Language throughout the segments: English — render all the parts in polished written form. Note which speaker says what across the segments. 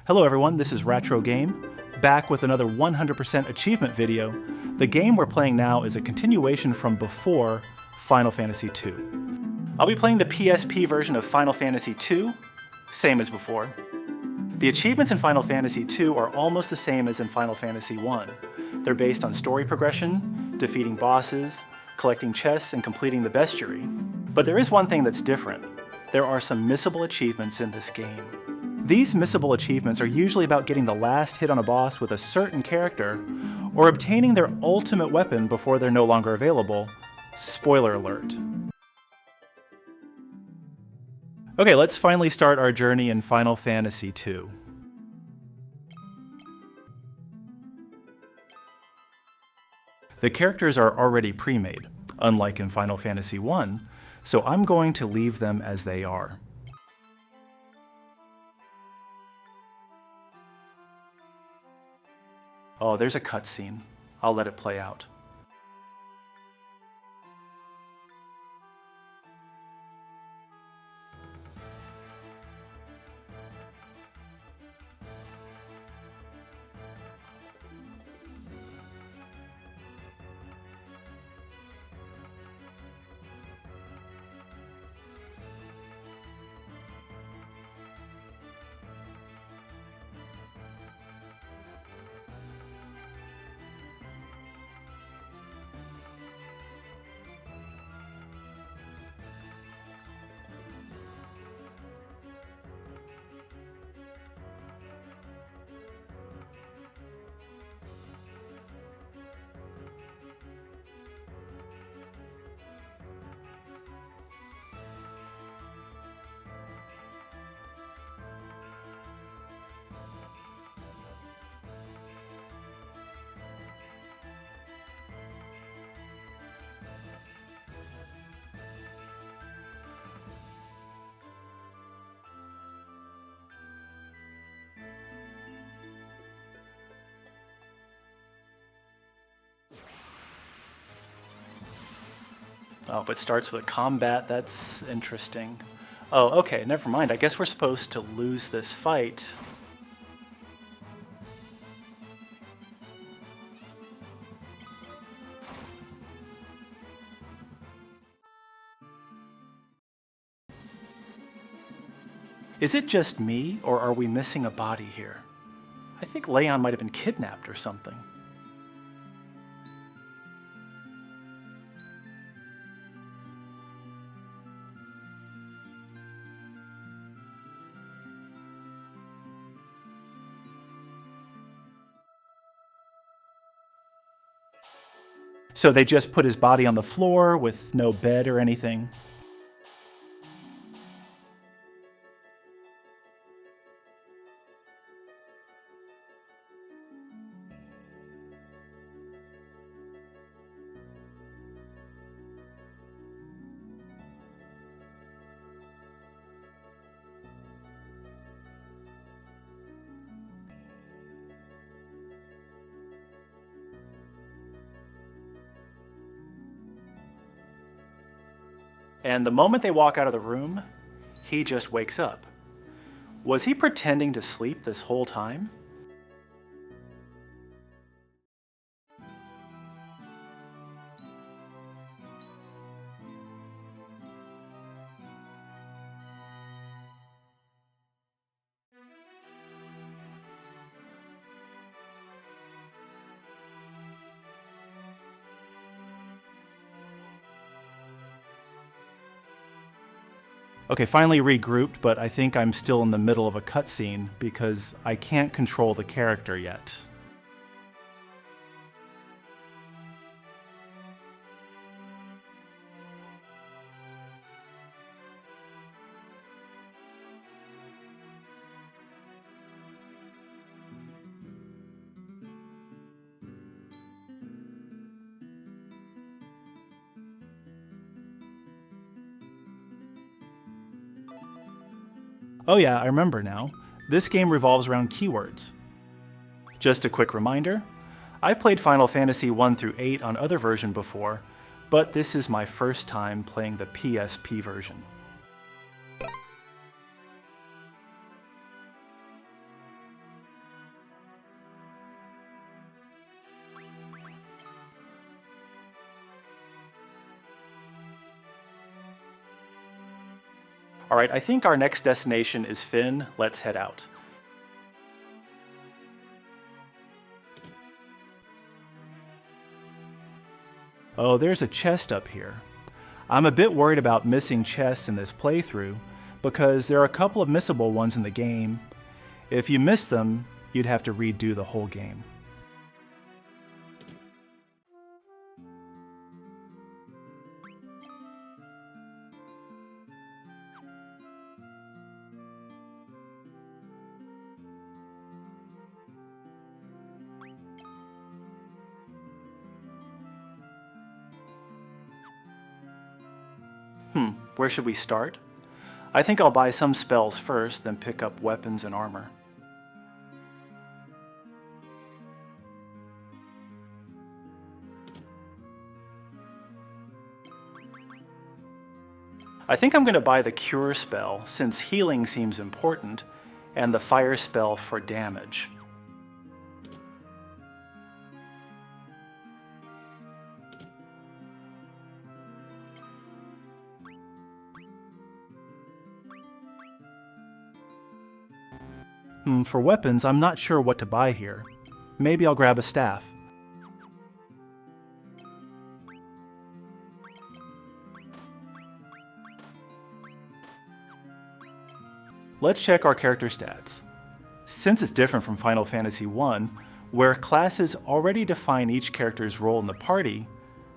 Speaker 1: Hello everyone, this is Retro Game, back with another 100% achievement video. The game we're playing now is a continuation from before Final Fantasy II. I'll be playing the PSP version of Final Fantasy II, same as before. The achievements in Final Fantasy II are almost the same as in Final Fantasy I. They're based on story progression, defeating bosses, collecting chests, and completing the bestiary. But there is one thing that's different. There are some missable achievements in this game. These missable achievements are usually about getting the last hit on a boss with a certain character, or obtaining their ultimate weapon before they're no longer available. Spoiler alert. Okay, let's finally start our journey in Final Fantasy II. The characters are already pre-made, unlike in Final Fantasy I, so I'm going to leave them as they are. Oh, there's a cutscene. I'll let it play out. Oh, but starts with combat, that's interesting. Oh, okay, never mind. I guess we're supposed to lose this fight. Is it just me, or are we missing a body here? I think Leon might have been kidnapped or something. So they just put his body on the floor with no bed or anything. And the moment they walk out of the room, he just wakes up. Was he pretending to sleep this whole time? Okay, finally regrouped, but I think I'm still in the middle of a cutscene because I can't control the character yet. Oh yeah, I remember now. This game revolves around keywords. Just a quick reminder, I've played Final Fantasy 1 through 8 on other versions before, but this is my first time playing the PSP version. Alright, I think our next destination is Finn. Let's head out. Oh, there's a chest up here. I'm a bit worried about missing chests in this playthrough, because there are a couple of missable ones in the game. If you miss them, you'd have to redo the whole game. Where should we start? I think I'll buy some spells first, then pick up weapons and armor. I think I'm going to buy the Cure spell, since healing seems important, and the Fire spell for damage. For weapons, I'm not sure what to buy here. Maybe I'll grab a staff. Let's check our character stats. Since it's different from Final Fantasy I, where classes already define each character's role in the party,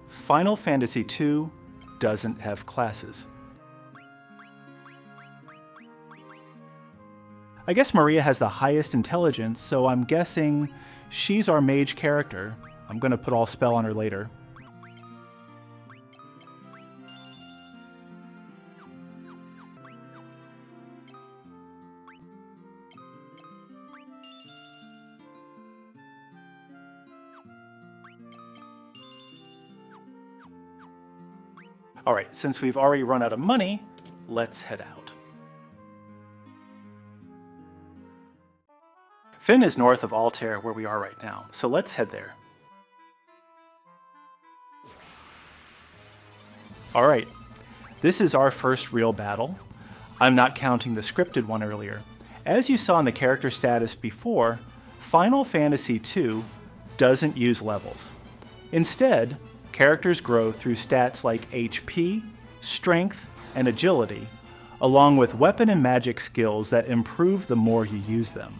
Speaker 1: Final Fantasy II doesn't have classes. I guess Maria has the highest intelligence, so I'm guessing she's our mage character. I'm going to put all spell on her later. Alright, since we've already run out of money, let's head out. Finn is north of Altair, where we are right now, so let's head there. Alright, this is our first real battle. I'm not counting the scripted one earlier. As you saw in the character status before, Final Fantasy II doesn't use levels. Instead, characters grow through stats like HP, strength, and agility, along with weapon and magic skills that improve the more you use them.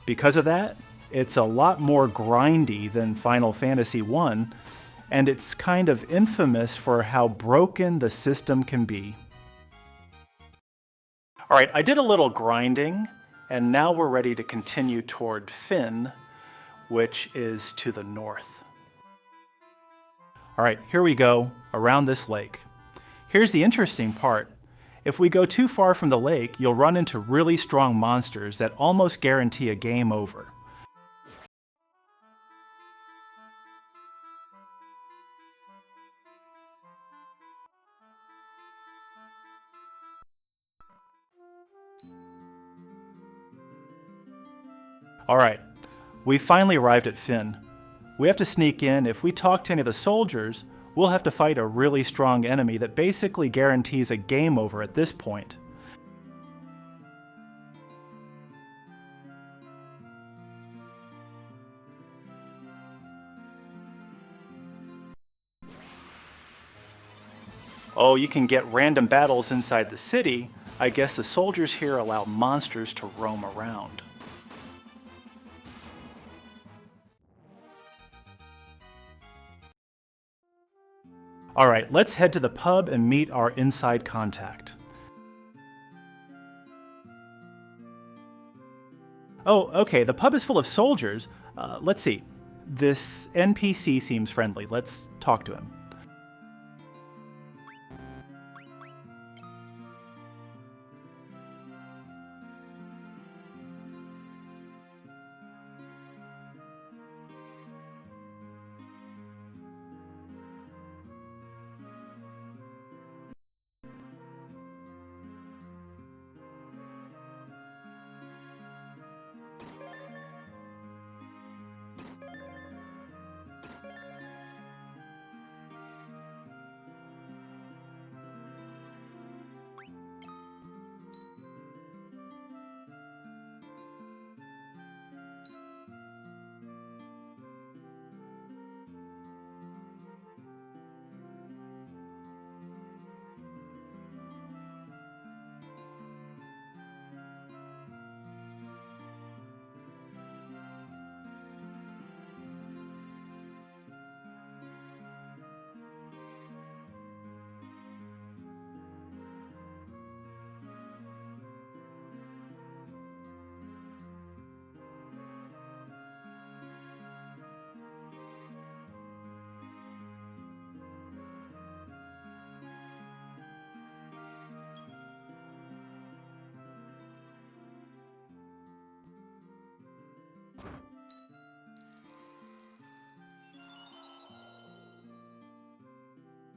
Speaker 1: Because of that, it's a lot more grindy than Final Fantasy I, and it's kind of infamous for how broken the system can be. Alright, I did a little grinding, and now we're ready to continue toward Finn, which is to the north. Alright, here we go, around this lake. Here's the interesting part. If we go too far from the lake, you'll run into really strong monsters that almost guarantee a game over. Alright, we finally arrived at Finn. We have to sneak in. If we talk to any of the soldiers, we'll have to fight a really strong enemy that basically guarantees a game over at this point. Oh, you can get random battles inside the city. I guess the soldiers here allow monsters to roam around. Alright, let's head to the pub and meet our inside contact. Oh, okay, the pub is full of soldiers. Let's see. This NPC seems friendly. Let's talk to him.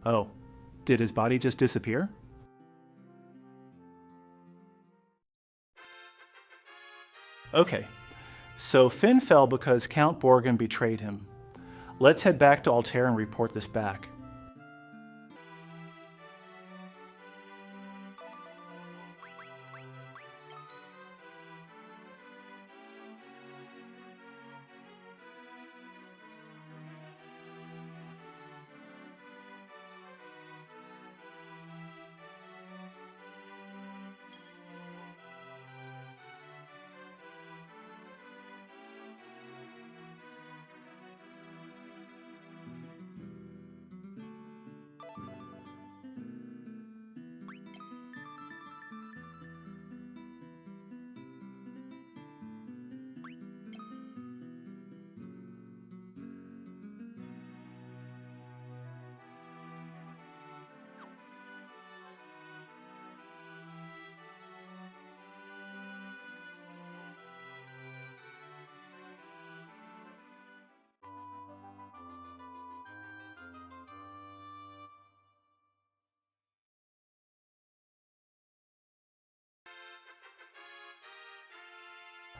Speaker 1: Oh, did his body just disappear? Okay, so Finn fell because Count Borgen betrayed him. Let's head back to Altair and report this back.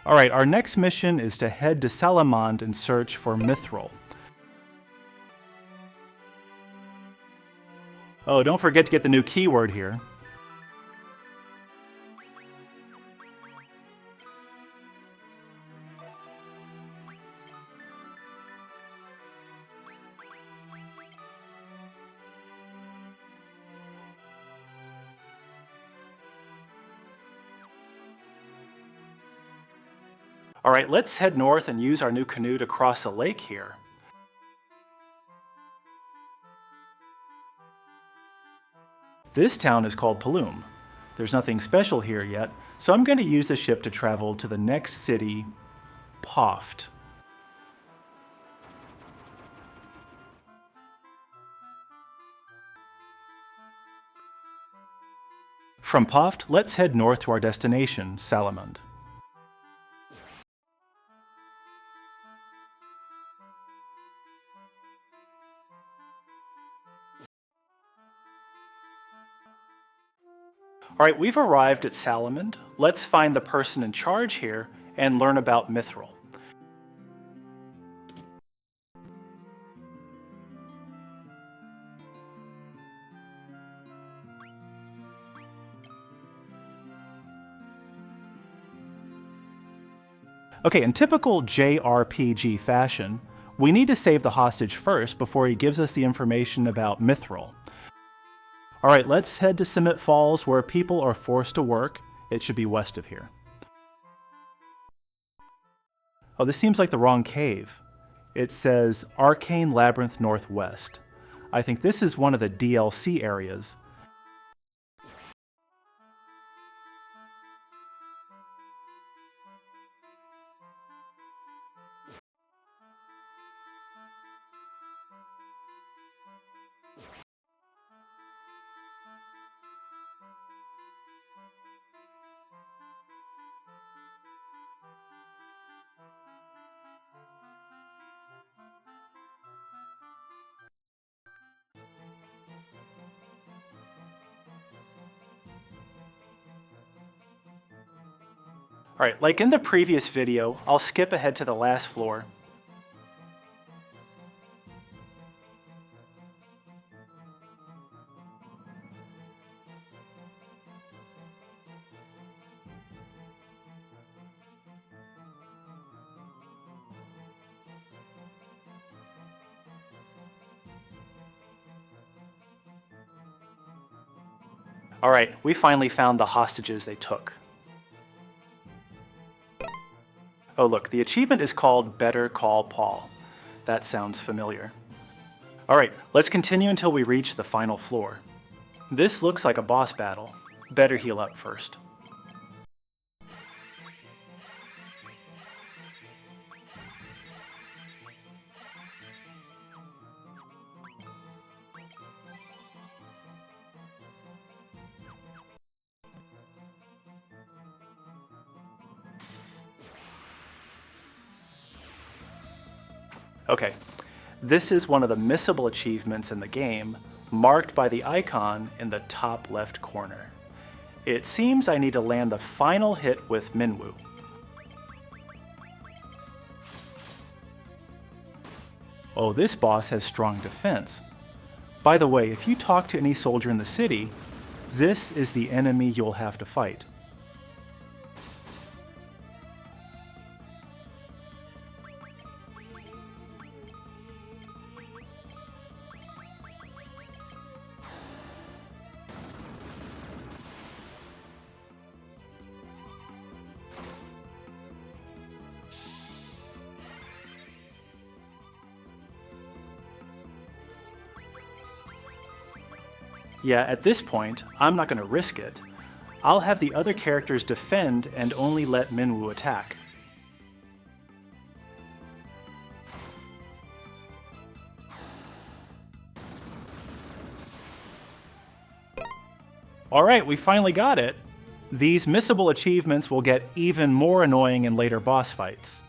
Speaker 1: Alright, our next mission is to head to Salamand and search for Mithril. Oh, don't forget to get the new keyword here. Alright, let's head north and use our new canoe to cross a lake here. This town is called Paloom. There's nothing special here yet, so I'm going to use the ship to travel to the next city, Poft. From Poft, let's head north to our destination, Salamand. Alright, we've arrived at Salamand. Let's find the person in charge here and learn about Mithril. Okay, in typical JRPG fashion, we need to save the hostage first before he gives us the information about Mithril. Alright, let's head to Summit Falls where people are forced to work. It should be west of here. Oh, this seems like the wrong cave. It says Arcane Labyrinth Northwest. I think this is one of the DLC areas. Alright, like in the previous video, I'll skip ahead to the last floor. Alright, we finally found the hostages they took. Oh look, the achievement is called Better Call Paul. That sounds familiar. Alright, let's continue until we reach the final floor. This looks like a boss battle. Better heal up first. Okay, this is one of the missable achievements in the game, marked by the icon in the top left corner. It seems I need to land the final hit with Minwu. Oh, this boss has strong defense. By the way, if you talk to any soldier in the city, this is the enemy you'll have to fight. Yeah, at this point, I'm not going to risk it. I'll have the other characters defend and only let Minwu attack. Alright, we finally got it! These missable achievements will get even more annoying in later boss fights.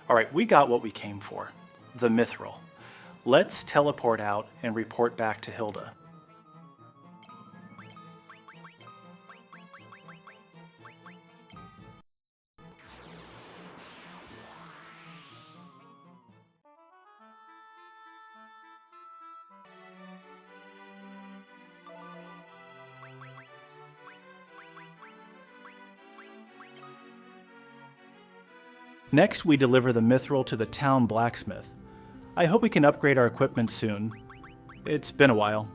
Speaker 1: Alright, we got what we came for. The Mithril. Let's teleport out and report back to Hilda. Next, we deliver the Mithril to the town blacksmith. I hope we can upgrade our equipment soon. It's been a while.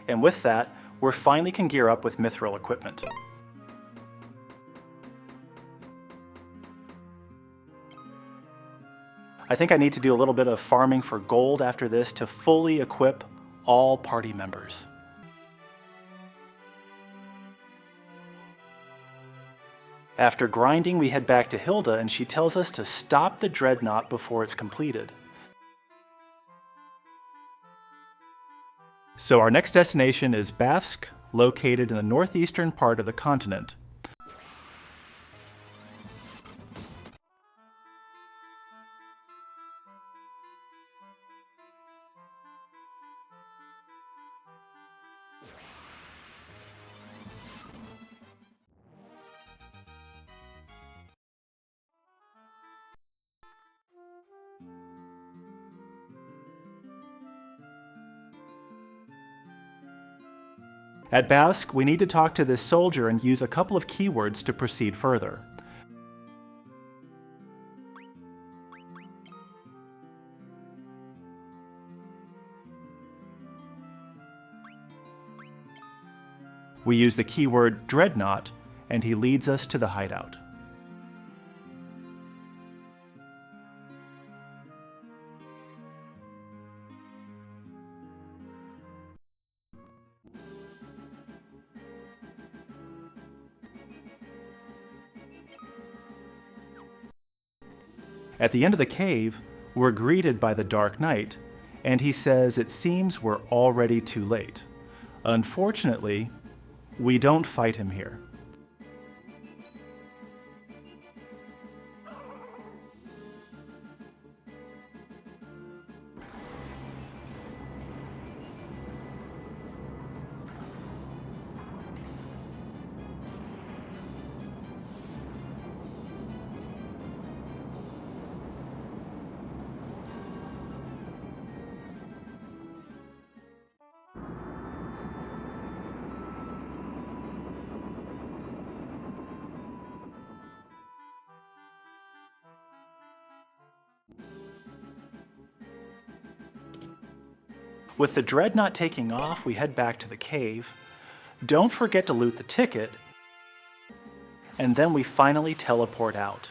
Speaker 1: And with that, we finally can gear up with Mithril equipment. I think I need to do a little bit of farming for gold after this to fully equip all party members. After grinding, we head back to Hilda and she tells us to stop the dreadnought before it's completed. So our next destination is Bafsk, located in the northeastern part of the continent. At Bafsk, we need to talk to this soldier and use a couple of keywords to proceed further. We use the keyword dreadnought, and he leads us to the hideout. At the end of the cave, we're greeted by the Dark Knight, and he says it seems we're already too late. Unfortunately, we don't fight him here. With the dreadnought taking off, we head back to the cave. Don't forget to loot the ticket, and then we finally teleport out.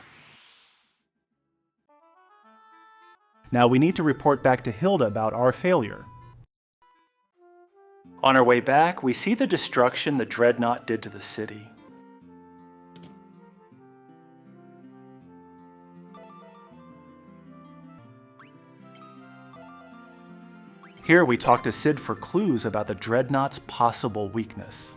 Speaker 1: Now we need to report back to Hilda about our failure. On our way back, we see the destruction the Dreadnought did to the city. Here we talk to Sid for clues about the Dreadnought's possible weakness.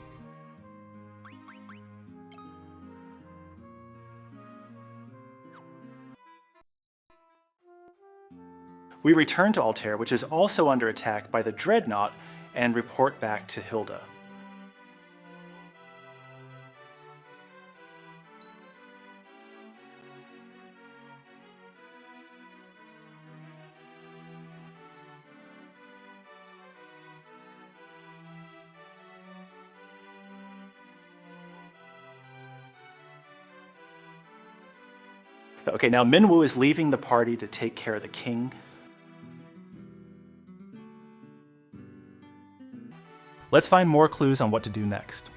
Speaker 1: We return to Altair, which is also under attack by the Dreadnought, and report back to Hilda. Okay, now Minwoo is leaving the party to take care of the king. Let's find more clues on what to do next.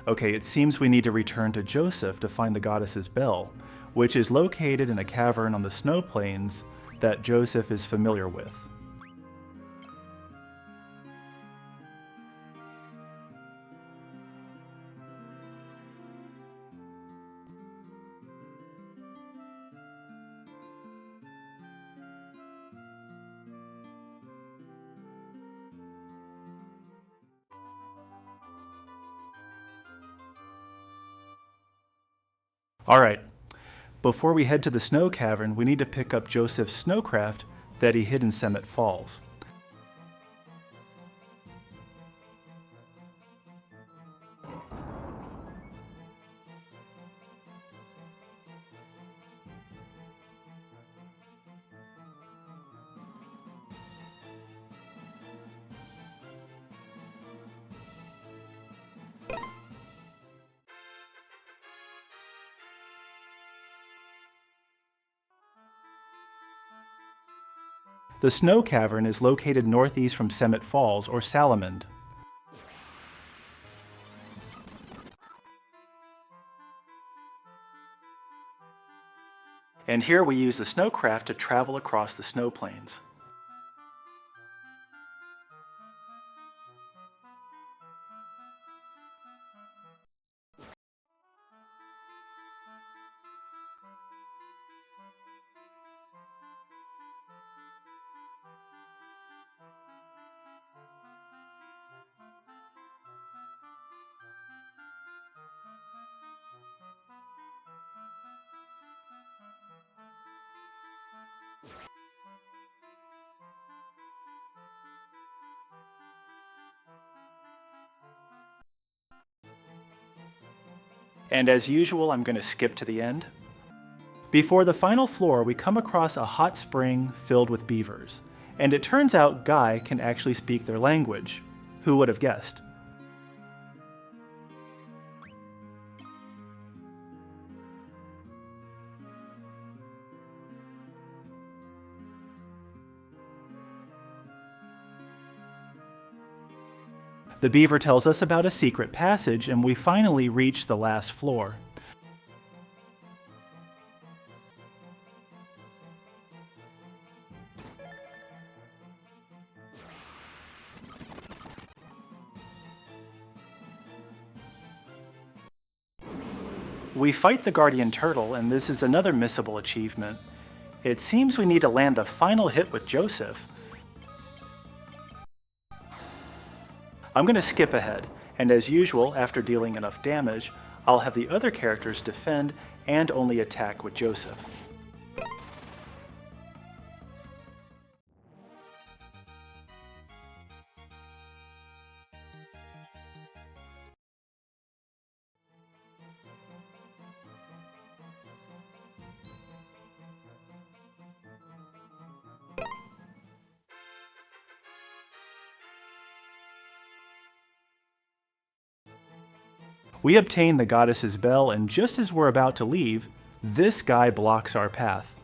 Speaker 1: Okay, it seems we need to return to Joseph to find the goddess's bell, which is located in a cavern on the snow plains that Joseph is familiar with. Alright, before we head to the snow cavern, we need to pick up Joseph's snowcraft that he hid in Summit Falls. The snow cavern is located northeast from Summit Falls, or Salamand. And here we use the snowcraft to travel across the snow plains. And as usual, I'm going to skip to the end. Before the final floor, we come across a hot spring filled with beavers, and it turns out Guy can actually speak their language. Who would have guessed? The beaver tells us about a secret passage, and we finally reach the last floor. We fight the guardian turtle, and this is another missable achievement. It seems we need to land the final hit with Joseph. I'm going to skip ahead, And as usual, after dealing enough damage, I'll have the other characters defend and only attack with Joseph. We obtain the goddess's bell, and just as we're about to leave, this guy blocks our path.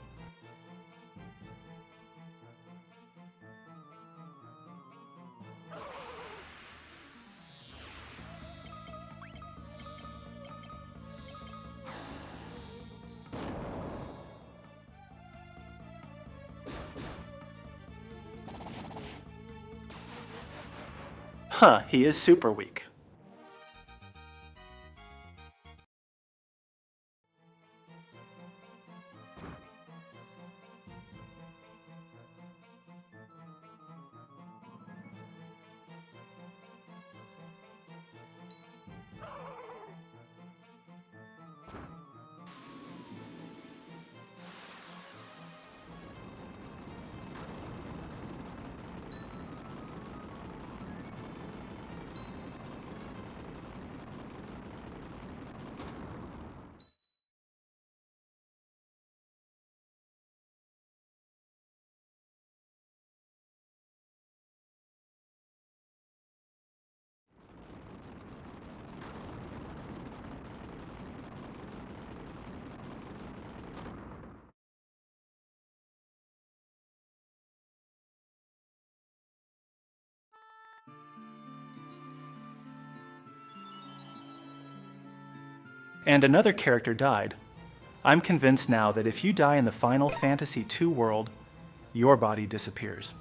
Speaker 1: Huh, he is super weak. And another character died. I'm convinced now that if you die in the Final Fantasy II world, your body disappears.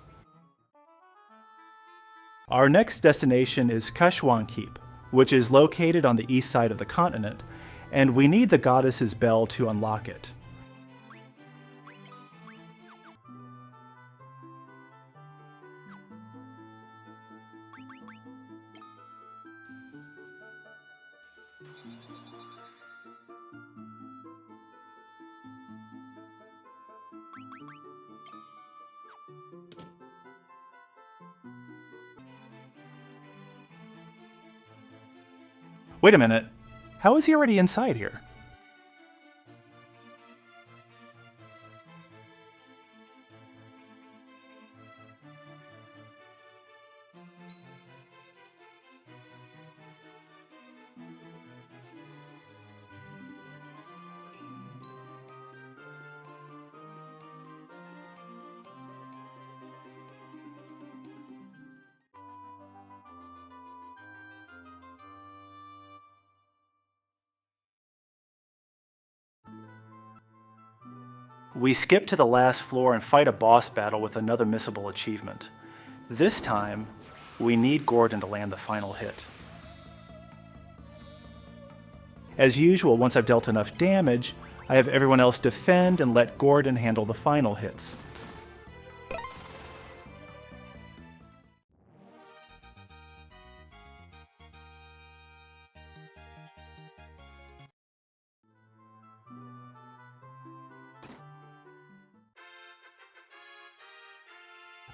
Speaker 1: Our next destination is Kashuan Keep, which is located on the east side of the continent, and we need the goddess's bell to unlock it. Wait a minute, how is he already inside here? We skip to the last floor and fight a boss battle with another missable achievement. This time, we need Gordon to land the final hit. As usual, once I've dealt enough damage, I have everyone else defend and let Gordon handle the final hits.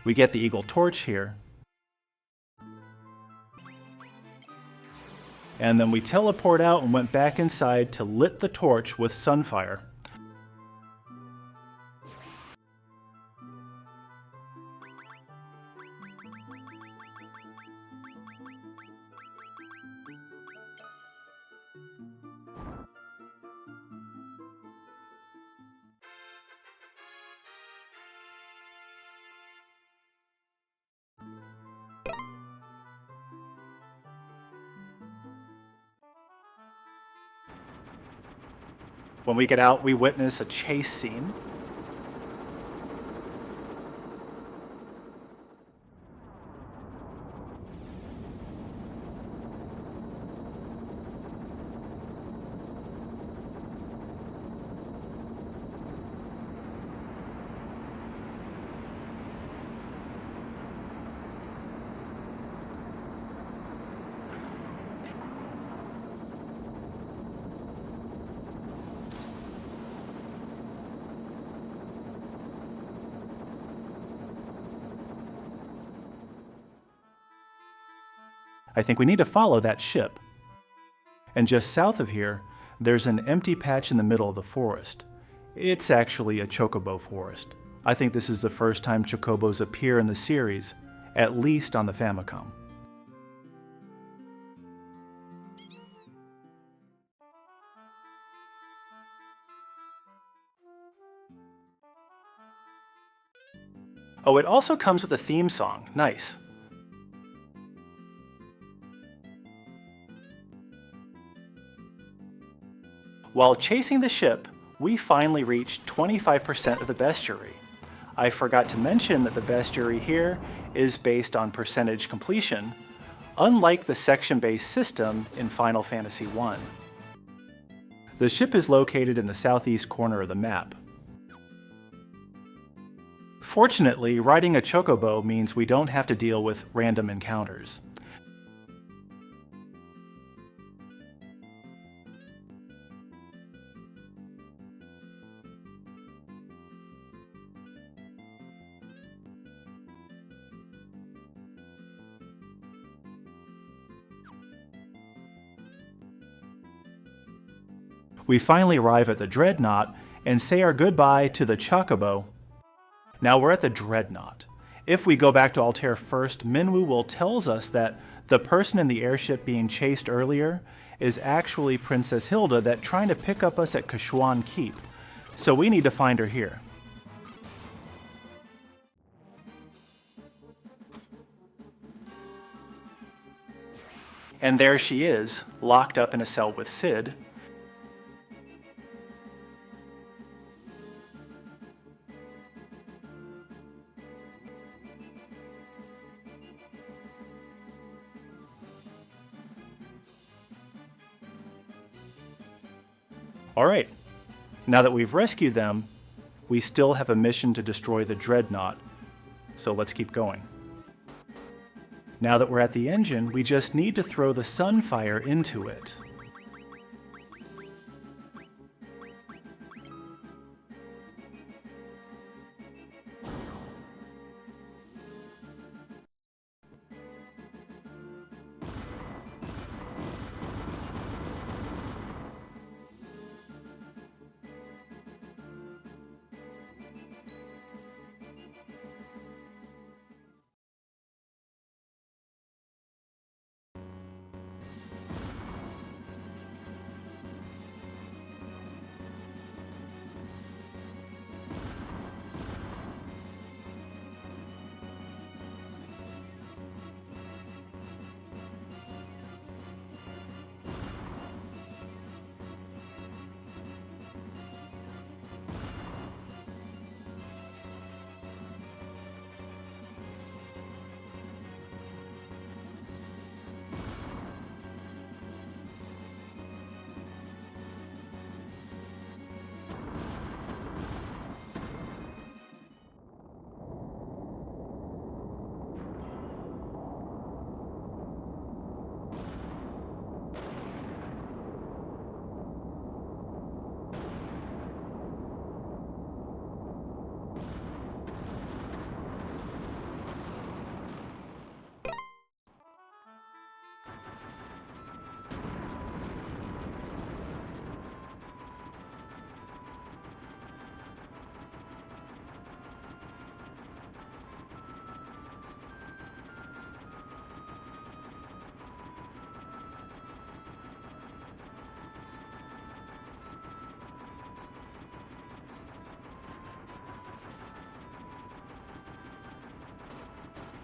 Speaker 1: We get the Eagle Torch here. And then we teleport out and went back inside to lit the torch with Sunfire. When we get out, we witness a chase scene. I think we need to follow that ship. And just south of here, there's an empty patch in the middle of the forest. It's actually a chocobo forest. I think this is the first time chocobos appear in the series, at least on the Famicom. Oh, it also comes with a theme song. Nice. While chasing the ship, we finally reached 25% of the bestiary. I forgot to mention that the bestiary here is based on percentage completion, unlike the section-based system in Final Fantasy I. The ship is located in the southeast corner of the map. Fortunately, riding a chocobo means we don't have to deal with random encounters. We finally arrive at the Dreadnought and say our goodbye to the Chocobo. Now we're at the Dreadnought. If we go back to Altair first, Minwu will tells us that the person in the airship being chased earlier is actually Princess Hilda that trying to pick up us at Kashuan Keep, so we need to find her here. And there she is, locked up in a cell with Sid. Alright, now that we've rescued them, we still have a mission to destroy the Dreadnought, so let's keep going. Now that we're at the engine, we just need to throw the Sunfire into it.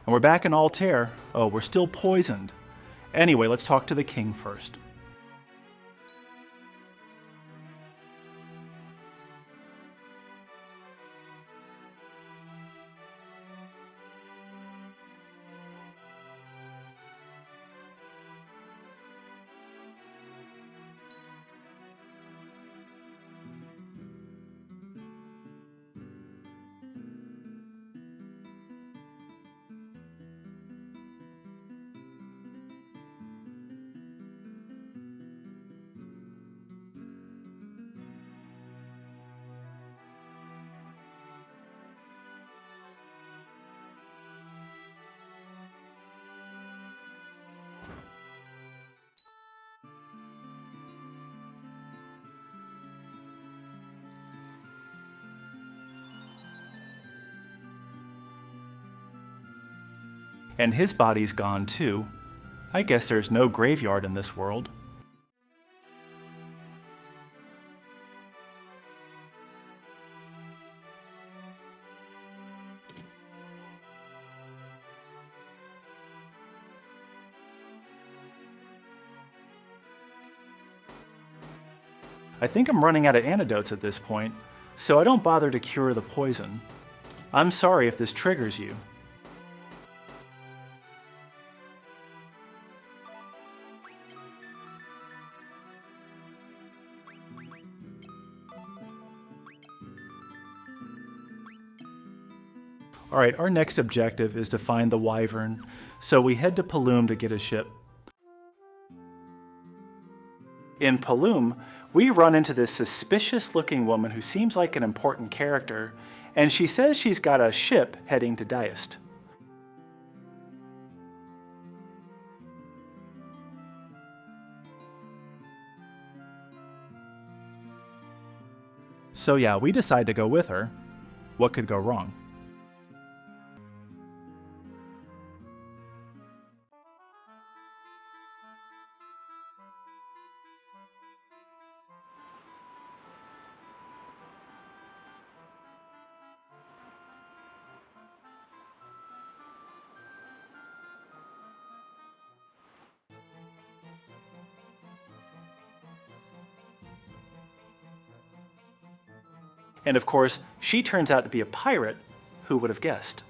Speaker 1: And we're back in Altair. Oh, we're still poisoned. Anyway, let's talk to the king first. And his body's gone too. I guess there's no graveyard in this world. I think I'm running out of antidotes at this point, so I don't bother to cure the poison. I'm sorry if this triggers you. Alright, our next objective is to find the Wyvern, so we head to Paloom to get a ship. In Paloom, we run into this suspicious-looking woman who seems like an important character, and she says she's got a ship heading to Diest. So yeah, we decide to go with her. What could go wrong? And of course, she turns out to be a pirate. Who would have guessed?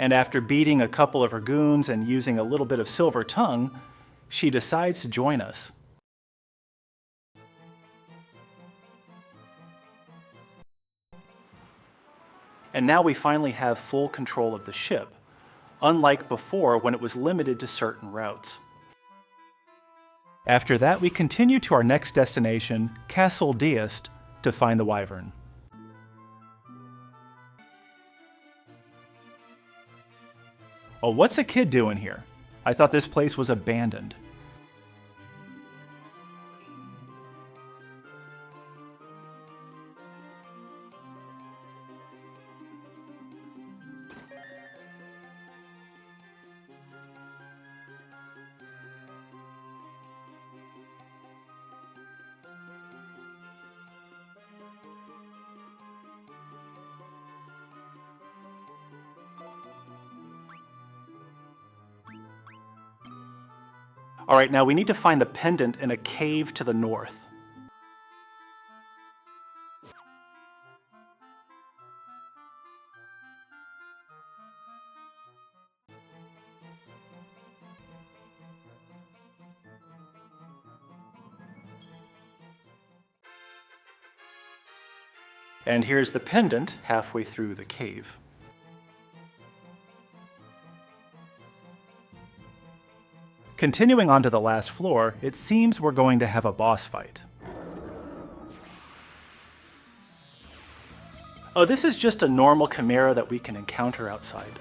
Speaker 1: And after beating a couple of her goons and using a little bit of silver tongue, she decides to join us. And now we finally have full control of the ship, unlike before when it was limited to certain routes. After that, we continue to our next destination, Castle Diest, to find the Wyvern. Oh, what's a kid doing here? I thought this place was abandoned. Alright, now we need to find the pendant in a cave to the north. And here's the pendant halfway through the cave. Continuing on to the last floor, it seems we're going to have a boss fight. Oh, this is just a normal chimera that we can encounter outside.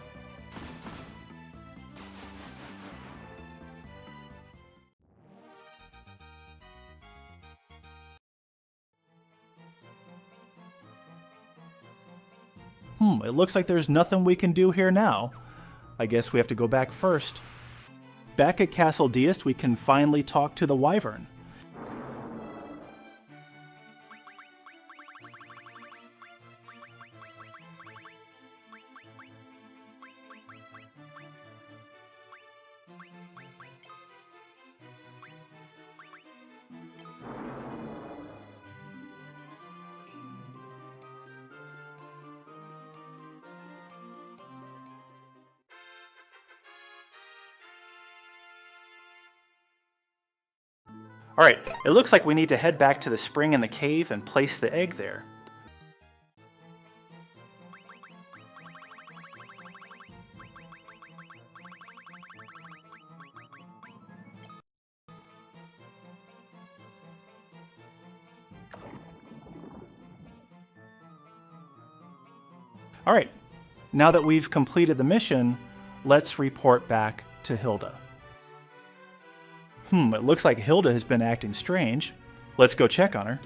Speaker 1: It looks like there's nothing we can do here now. I guess we have to go back first. Back at Castle Deist, we can finally talk to the Wyvern. Alright, it looks like we need to head back to the spring in the cave and place the egg there. Alright, now that we've completed the mission, let's report back to Hilda. It looks like Hilda has been acting strange. Let's go check on her.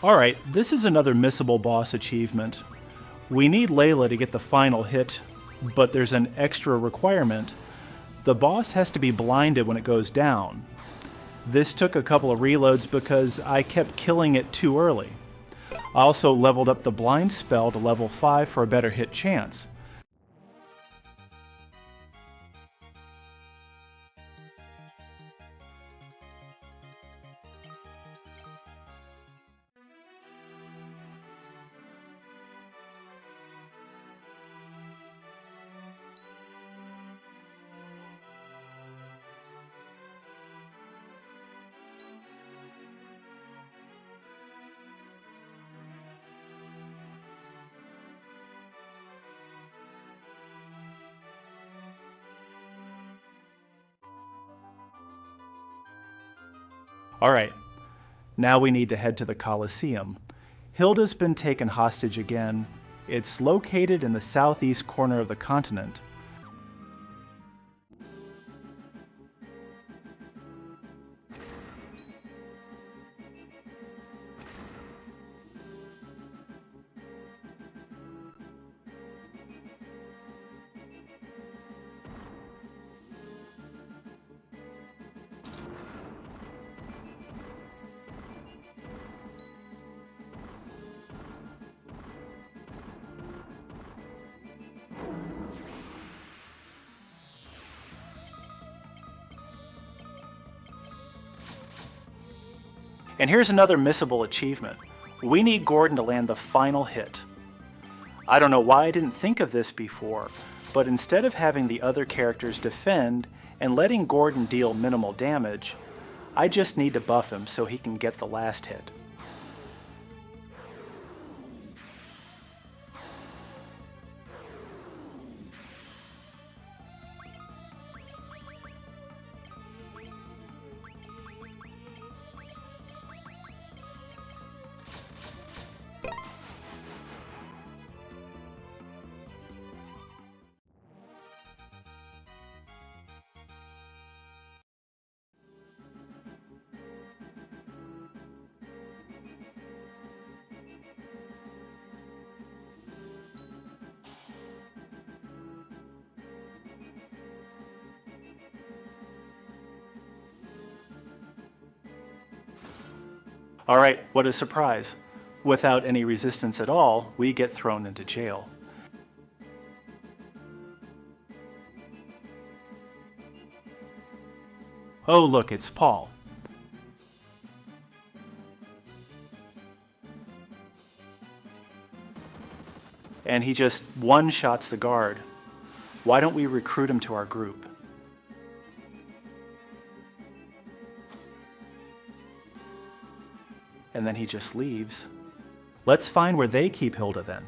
Speaker 1: Alright, this is another missable boss achievement. We need Layla to get the final hit, but there's an extra requirement. The boss has to be blinded when it goes down. This took a couple of reloads because I kept killing it too early. I also leveled up the blind spell to level 5 for a better hit chance. Alright, now we need to head to the Colosseum. Hilda's been taken hostage again. It's located in the southeast corner of the continent. And here's another missable achievement. We need Gordon to land the final hit. I don't know why I didn't think of this before, but instead of having the other characters defend and letting Gordon deal minimal damage, I just need to buff him so he can get the last hit. Alright, what a surprise. Without any resistance at all, we get thrown into jail. Oh look, it's Paul. and he just one-shots the guard. Why don't we recruit him to our group? And then he just leaves. Let's find where they keep Hilda then.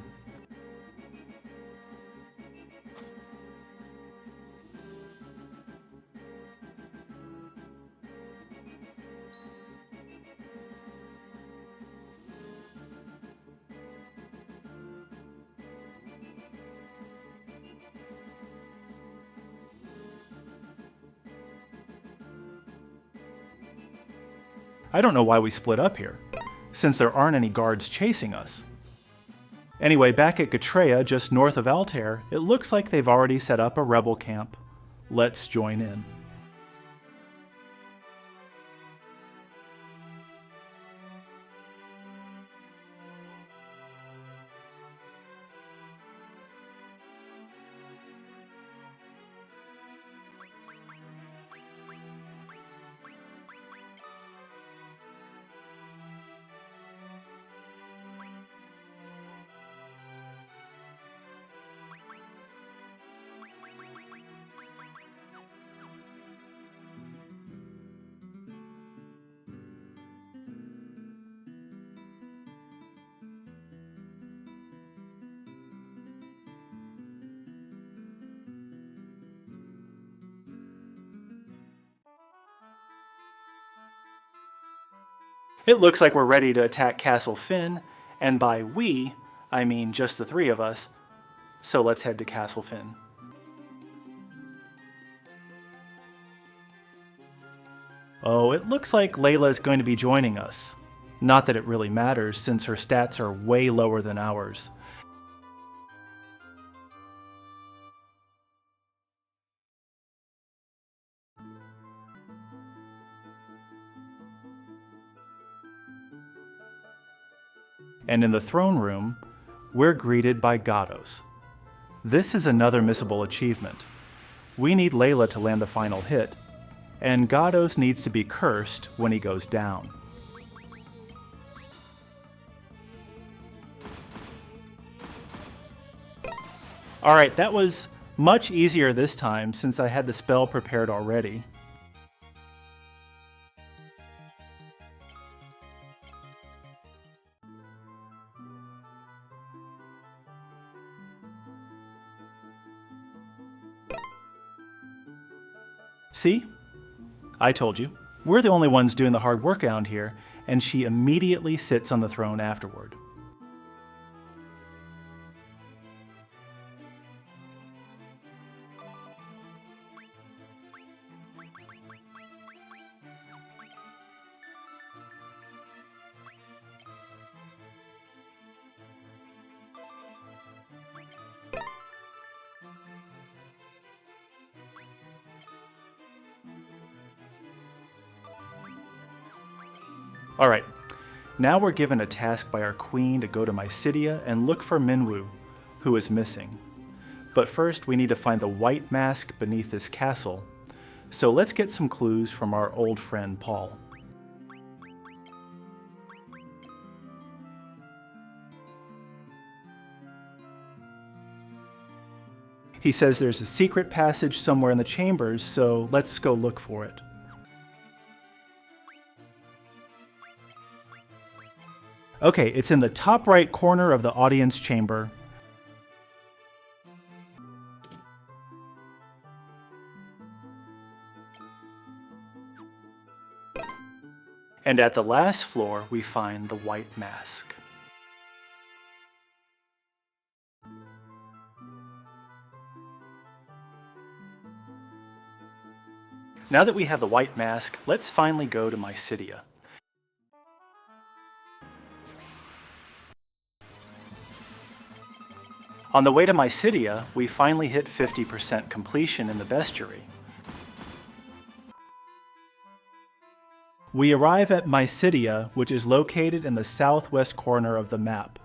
Speaker 1: I don't know why we split up here, since there aren't any guards chasing us. Anyway, back at Gatreya, just north of Altair, it looks like they've already set up a rebel camp. Let's join in. It looks like we're ready to attack Castle Finn, and by we, I mean just the three of us, so let's head to Castle Finn. Oh, it looks like Layla is going to be joining us. Not that it really matters, since her stats are way lower than ours. And in the throne room, we're greeted by Gatos. This is another missable achievement. We need Layla to land the final hit, and Gatos needs to be cursed when he goes down. Alright, that was much easier this time since I had the spell prepared already. See? I told you. We're the only ones doing the hard work around here, and she immediately sits on the throne afterward. Alright, now we're given a task by our queen to go to Mysidia and look for Minwu, who is missing. But first we need to find the white mask beneath this castle, so let's get some clues from our old friend Paul. He says there's a secret passage somewhere in the chambers, so let's go look for it. Okay, it's in the top right corner of the audience chamber. And at the last floor, we find the white mask. Now that we have the white mask, let's finally go to Mysidia. On the way to Mysidia, we finally hit 50% completion in the bestiary. We arrive at Mysidia, which is located in the southwest corner of the map.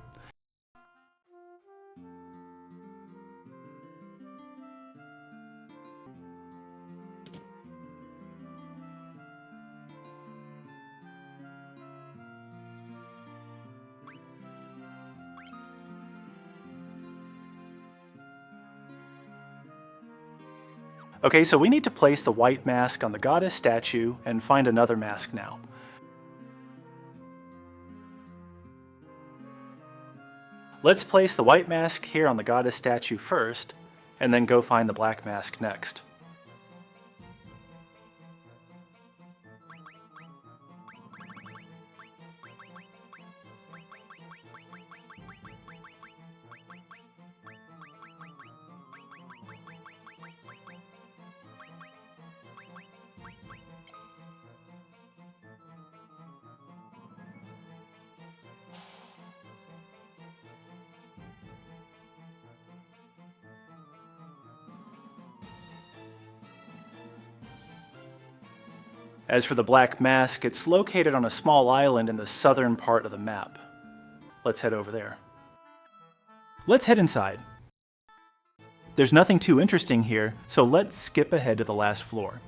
Speaker 1: Okay, so we need to place the white mask on the goddess statue and find another mask now. Let's place the white mask here on the goddess statue first, and then go find the black mask next. As for the black mask, it's located on a small island in the southern part of the map. Let's head over there. Let's head inside. There's nothing too interesting here, so let's skip ahead to the last floor.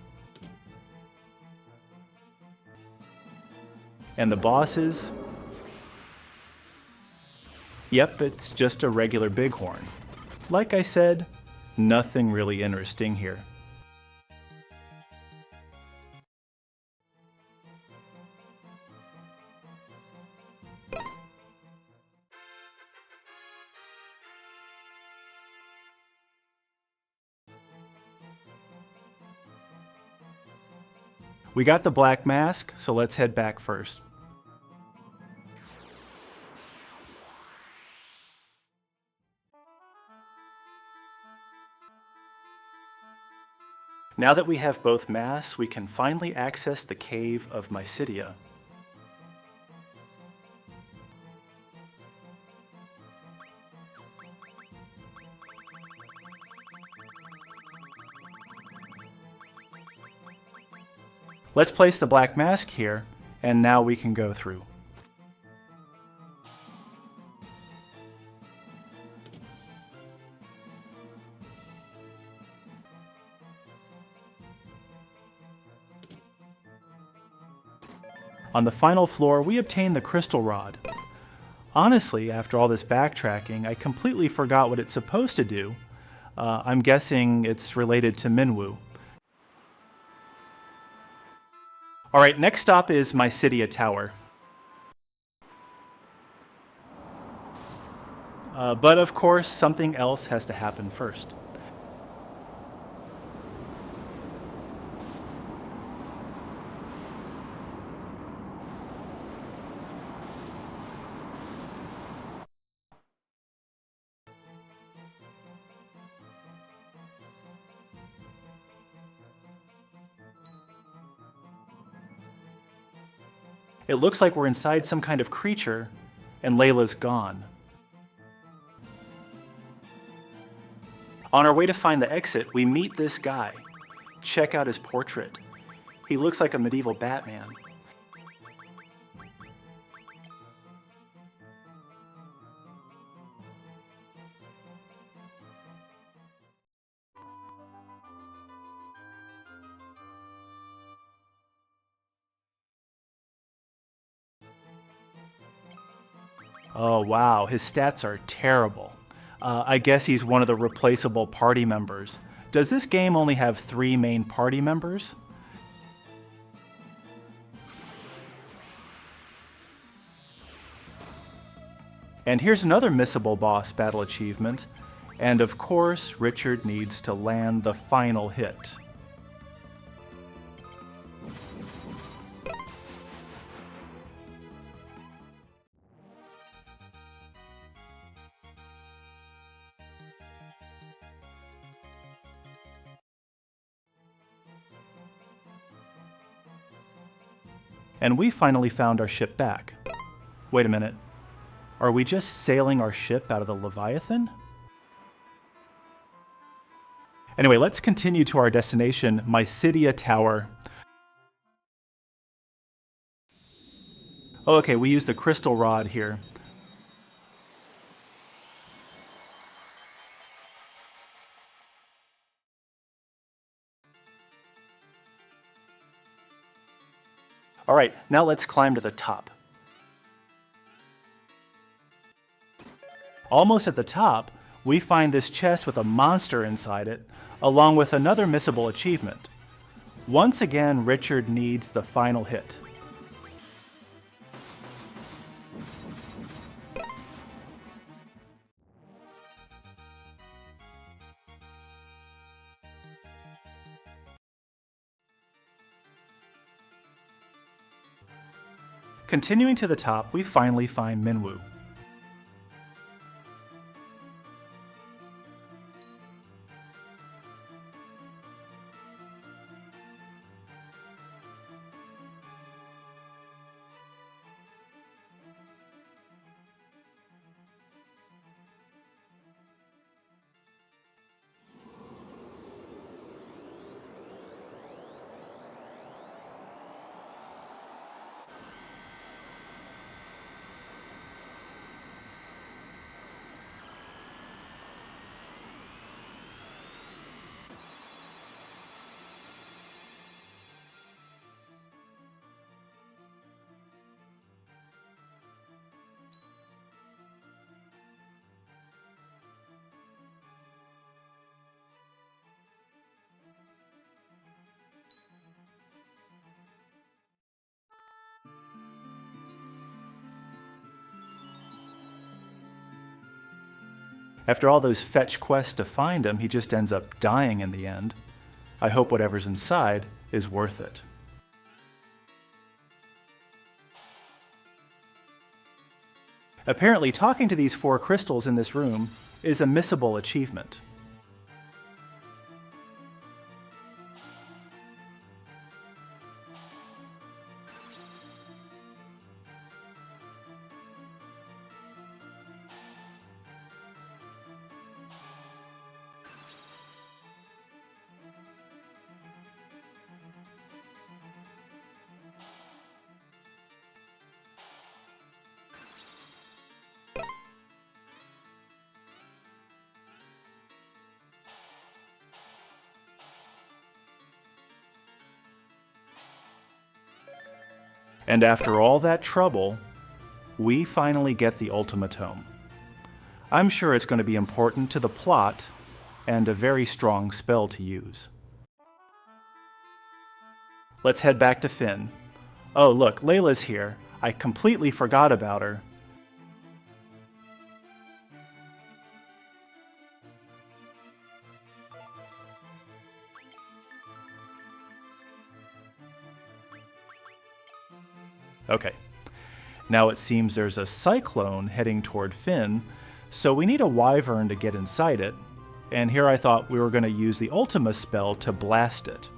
Speaker 1: And the boss is... Yep, it's just a regular bighorn. Like I said, nothing really interesting here. We got the black mask, so let's head back first. Now that we have both masks, we can finally access the cave of Mysidia. Let's place the black mask here, and now we can go through. On the final floor, we obtain the crystal rod. Honestly, after all this backtracking, I completely forgot what it's supposed to do. I'm guessing it's related to Minwu. Alright, next stop is Mysidia Tower. But of course, something else has to happen first. It looks like we're inside some kind of creature, and Layla's gone. On our way to find the exit, we meet this guy. Check out his portrait. He looks like a medieval Batman. Oh wow, his stats are terrible. I guess he's one of the replaceable party members. Does this game only have 3 main party members? And here's another missable boss battle achievement. And of course, Richard needs to land the final hit. And we finally found our ship back. Wait a minute. Are we just sailing our ship out of the Leviathan? Anyway, let's continue to our destination, Mysidia Tower. Oh, okay, we used the crystal rod here. All right, now let's climb to the top. Almost at the top, we find this chest with a monster inside it, along with another missable achievement. Once again, Richard needs the final hit. Continuing to the top, we finally find Minwoo. After all those fetch quests to find him, he just ends up dying in the end. I hope whatever's inside is worth it. Apparently, talking to these 4 crystals in this room is a missable achievement. And after all that trouble, we finally get the ultimatome. I'm sure it's going to be important to the plot and a very strong spell to use. Let's head back to Finn. Oh look, Layla's here. I completely forgot about her. Okay, now it seems there's a cyclone heading toward Finn, so we need a wyvern to get inside it, and here I thought we were going to use the Ultima spell to blast it.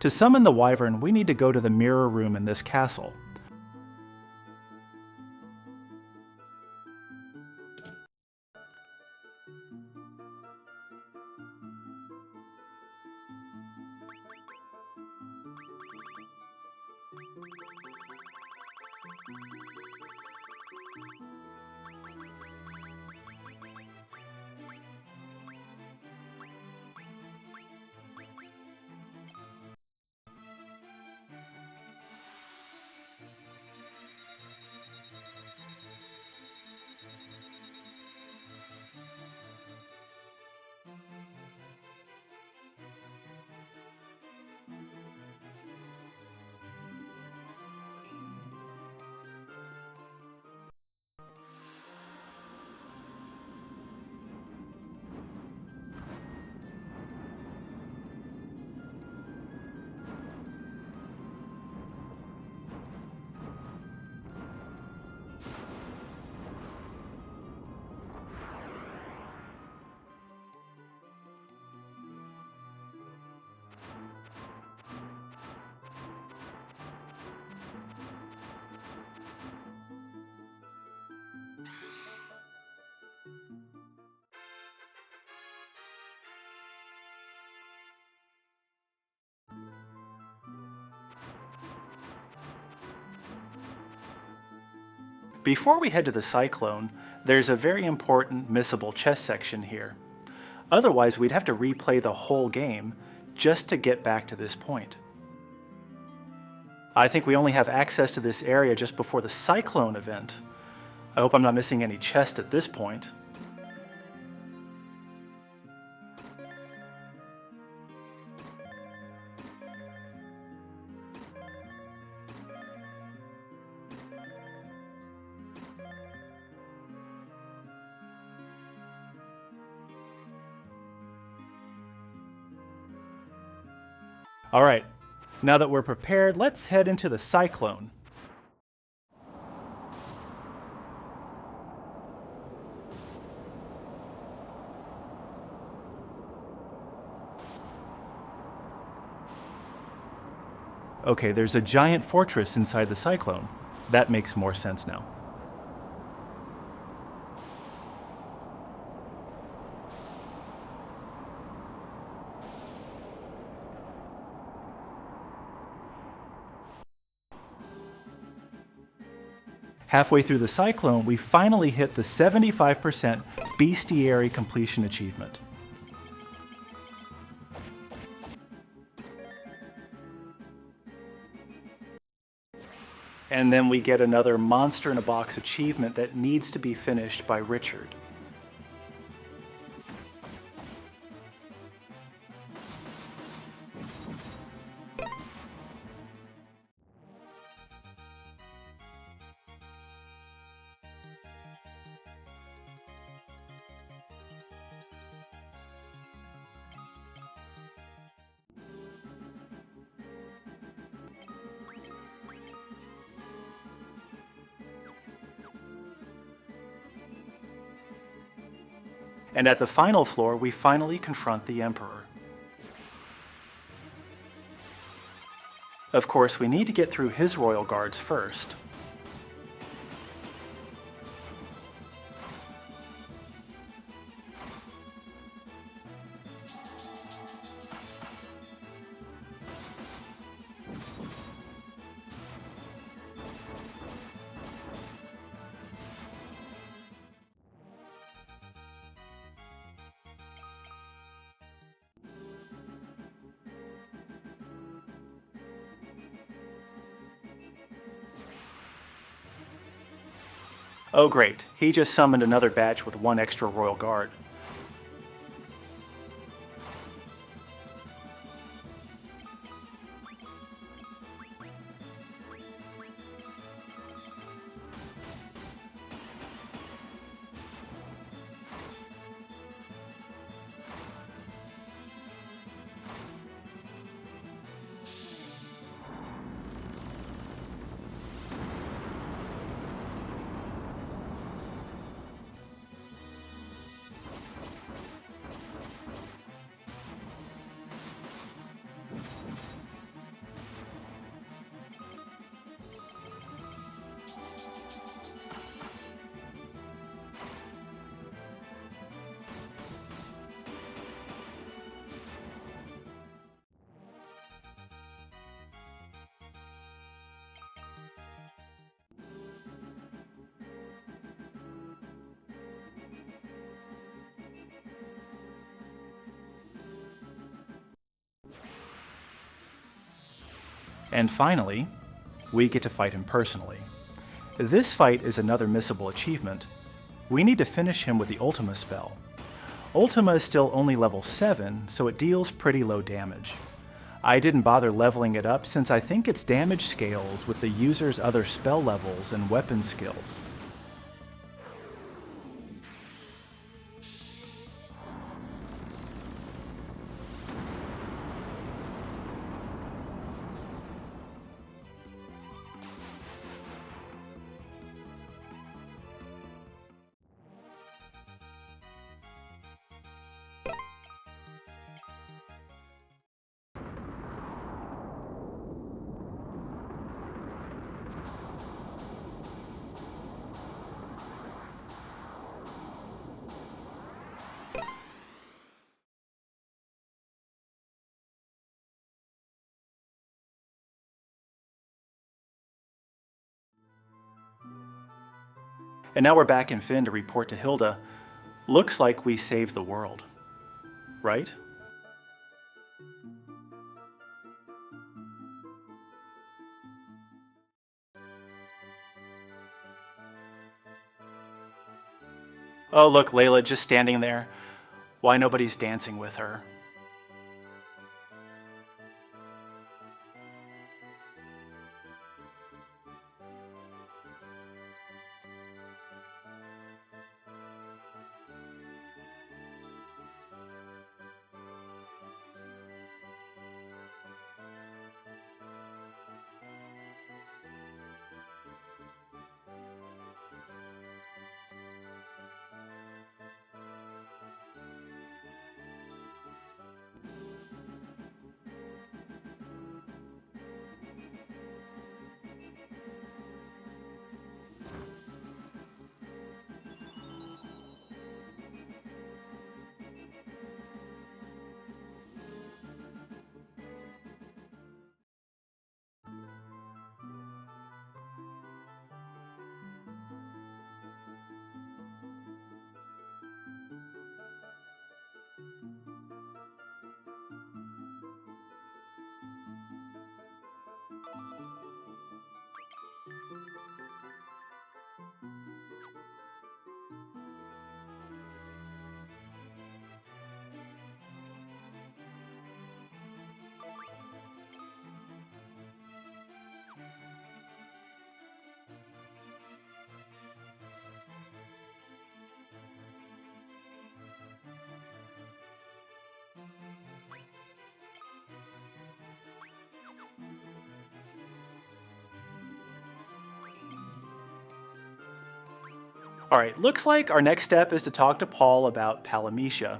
Speaker 1: To summon the wyvern, we need to go to the mirror room in this castle. Before we head to the cyclone, there's a very important missable chest section here. Otherwise, we'd have to replay the whole game just to get back to this point. I think we only have access to this area just before the cyclone event. I hope I'm not missing any chests at this point. All right, now that we're prepared, let's head into the Cyclone. Okay, there's a giant fortress inside the Cyclone. That makes more sense now. Halfway through the Cyclone, we finally hit the 75% Bestiary completion achievement. And then we get another Monster in a Box achievement that needs to be finished by Richard. And at the final floor, we finally confront the Emperor. Of course, we need to get through his royal guards first. Oh great, he just summoned another batch with one extra royal guard. And finally, we get to fight him personally. This fight is another missable achievement. We need to finish him with the Ultima spell. Ultima is still only level 7, so it deals pretty low damage. I didn't bother leveling it up since I think its damage scales with the user's other spell levels and weapon skills. And now we're back in Fynn to report to Hilda. Looks like we saved the world. Right? Oh look, Layla just standing there. Why nobody's dancing with her? Alright, looks like our next step is to talk to Paul about Palamecia.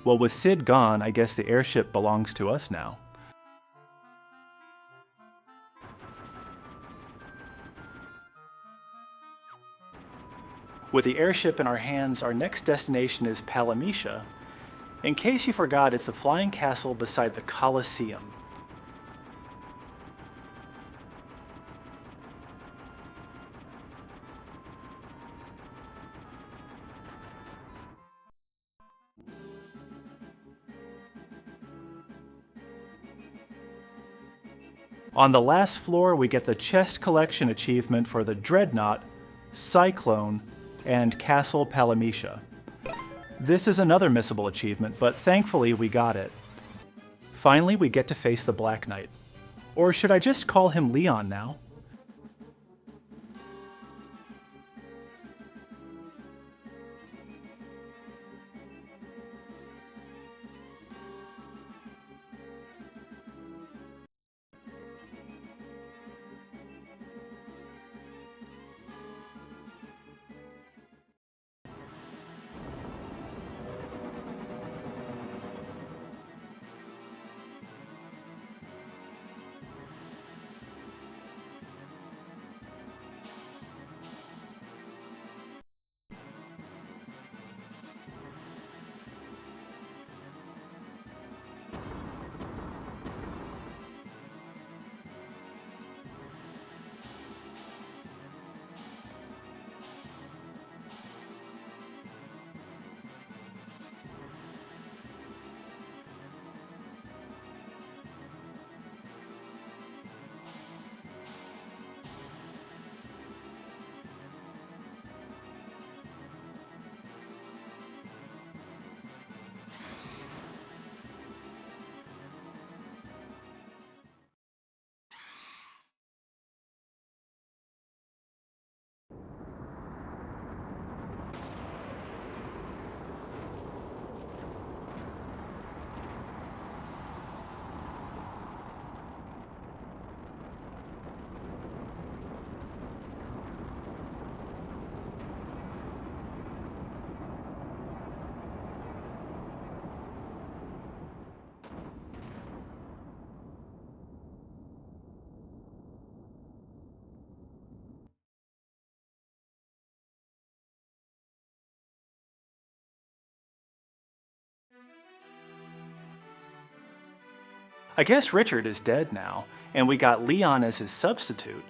Speaker 1: Well, with Sid gone, I guess the airship belongs to us now. With the airship in our hands, our next destination is Palamecia. In case you forgot, it's the flying castle beside the Colosseum. On the last floor, we get the chest collection achievement for the Dreadnought, Cyclone, and Castle Palamecia. This is another missable achievement, but thankfully we got it. Finally, we get to face the Black Knight. Or should I just call him Leon now? I guess Richard is dead now, and we got Leon as his substitute.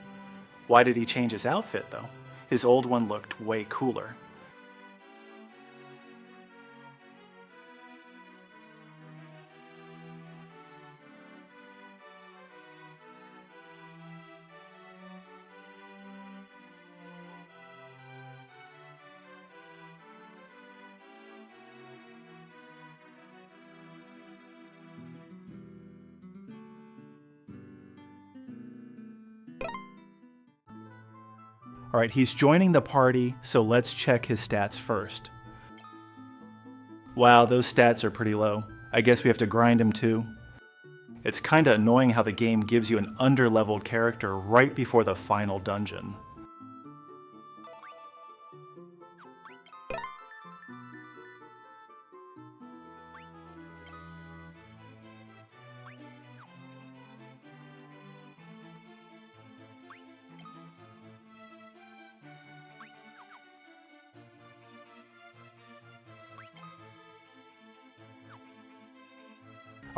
Speaker 1: Why did he change his outfit, though? His old one looked way cooler. Alright, he's joining the party, so let's check his stats first. Wow, those stats are pretty low. I guess we have to grind him too. It's kinda annoying how the game gives you an underleveled character right before the final dungeon.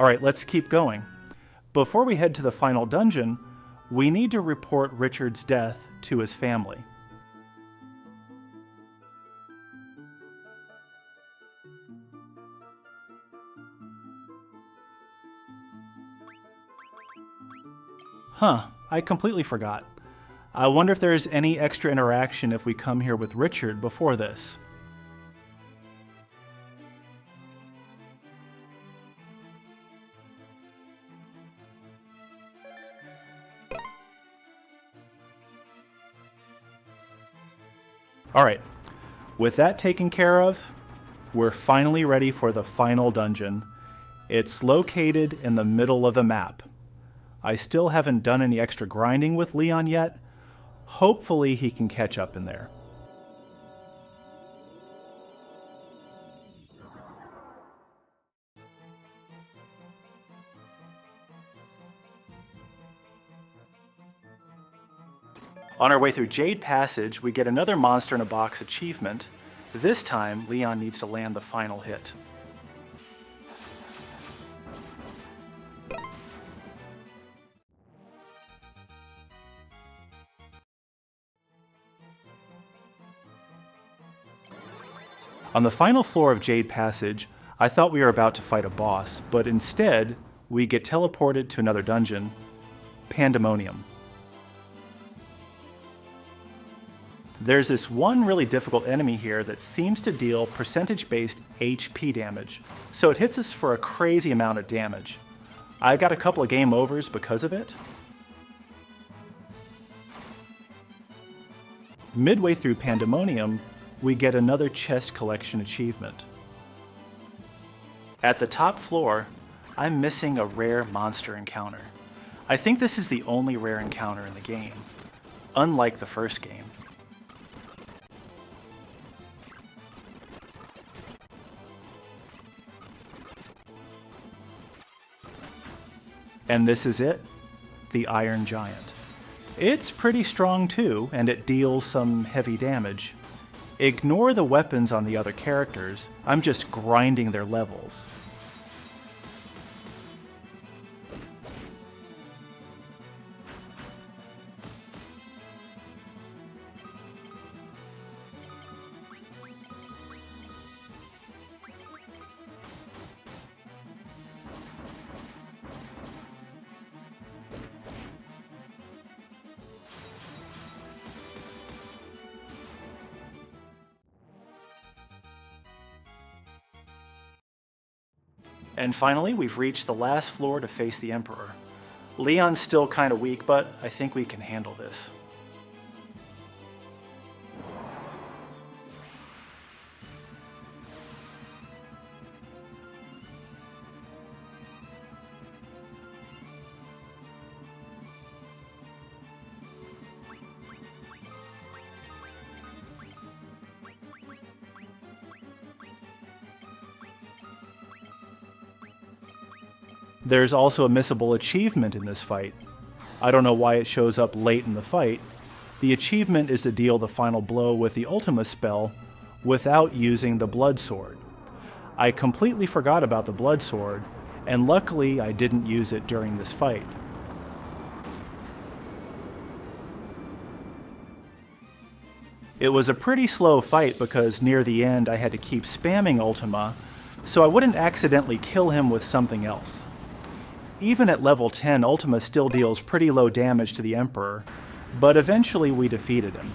Speaker 1: Alright, let's keep going. Before we head to the final dungeon, we need to report Richard's death to his family. Huh, I completely forgot. I wonder if there's any extra interaction if we come here with Richard before this. Alright, with that taken care of, we're finally ready for the final dungeon. It's located in the middle of the map. I still haven't done any extra grinding with Leon yet. Hopefully he can catch up in there. On our way through Jade Passage, we get another Monster in a Box achievement. This time, Leon needs to land the final hit. On the final floor of Jade Passage, I thought we were about to fight a boss, but instead, we get teleported to another dungeon, Pandemonium. There's this one really difficult enemy here that seems to deal percentage-based HP damage, so it hits us for a crazy amount of damage. I got a couple of game overs because of it. Midway through Pandemonium, we get another chest collection achievement. At the top floor, I'm missing a rare monster encounter. I think this is the only rare encounter in the game, unlike the first game. And this is it, the Iron Giant. It's pretty strong too, and it deals some heavy damage. Ignore the weapons on the other characters, I'm just grinding their levels. And finally, we've reached the last floor to face the Emperor. Leon's still kinda weak, but I think we can handle this. There's also a missable achievement in this fight. I don't know why it shows up late in the fight. The achievement is to deal the final blow with the Ultima spell without using the Blood Sword. I completely forgot about the Blood Sword, and luckily I didn't use it during this fight. It was a pretty slow fight because near the end I had to keep spamming Ultima, so I wouldn't accidentally kill him with something else. Even at level 10, Ultima still deals pretty low damage to the Emperor, but eventually we defeated him.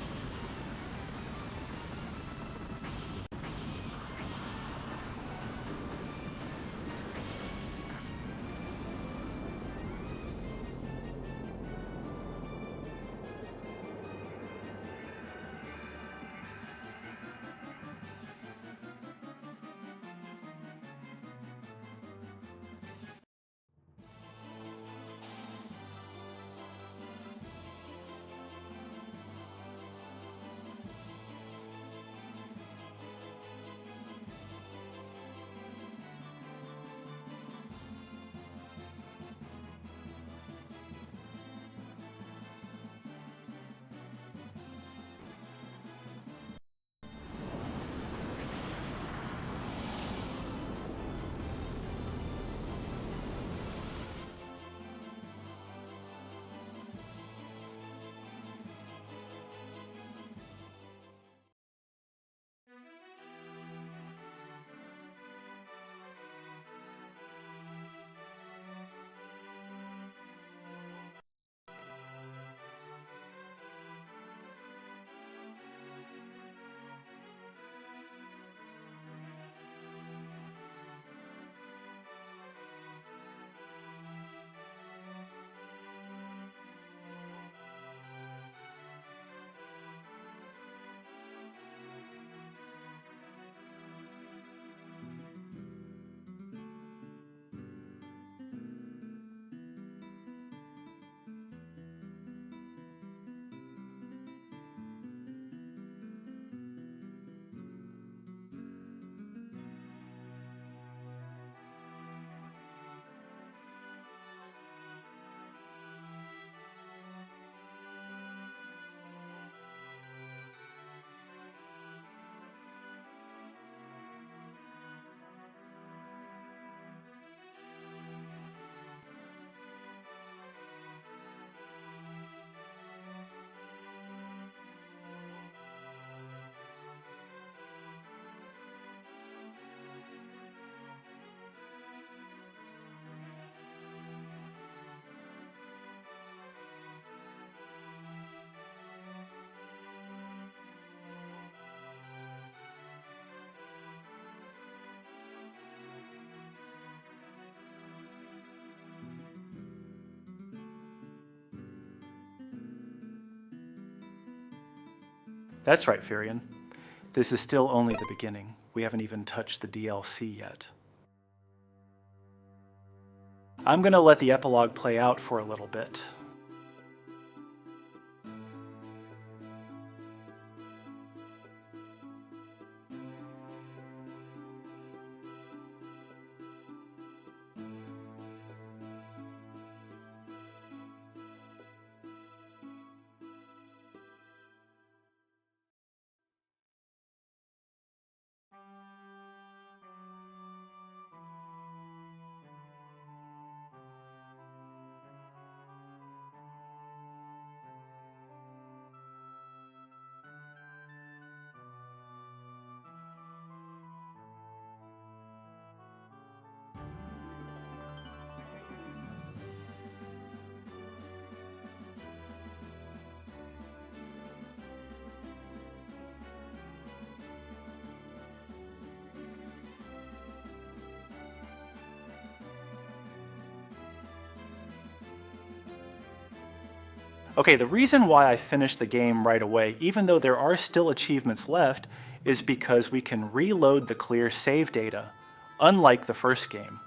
Speaker 1: That's right, Furion. This is still only the beginning. We haven't even touched the DLC yet. I'm gonna let the epilogue play out for a little bit. Okay, the reason why I finished the game right away, even though there are still achievements left, is because we can reload the clear save data, unlike the first game.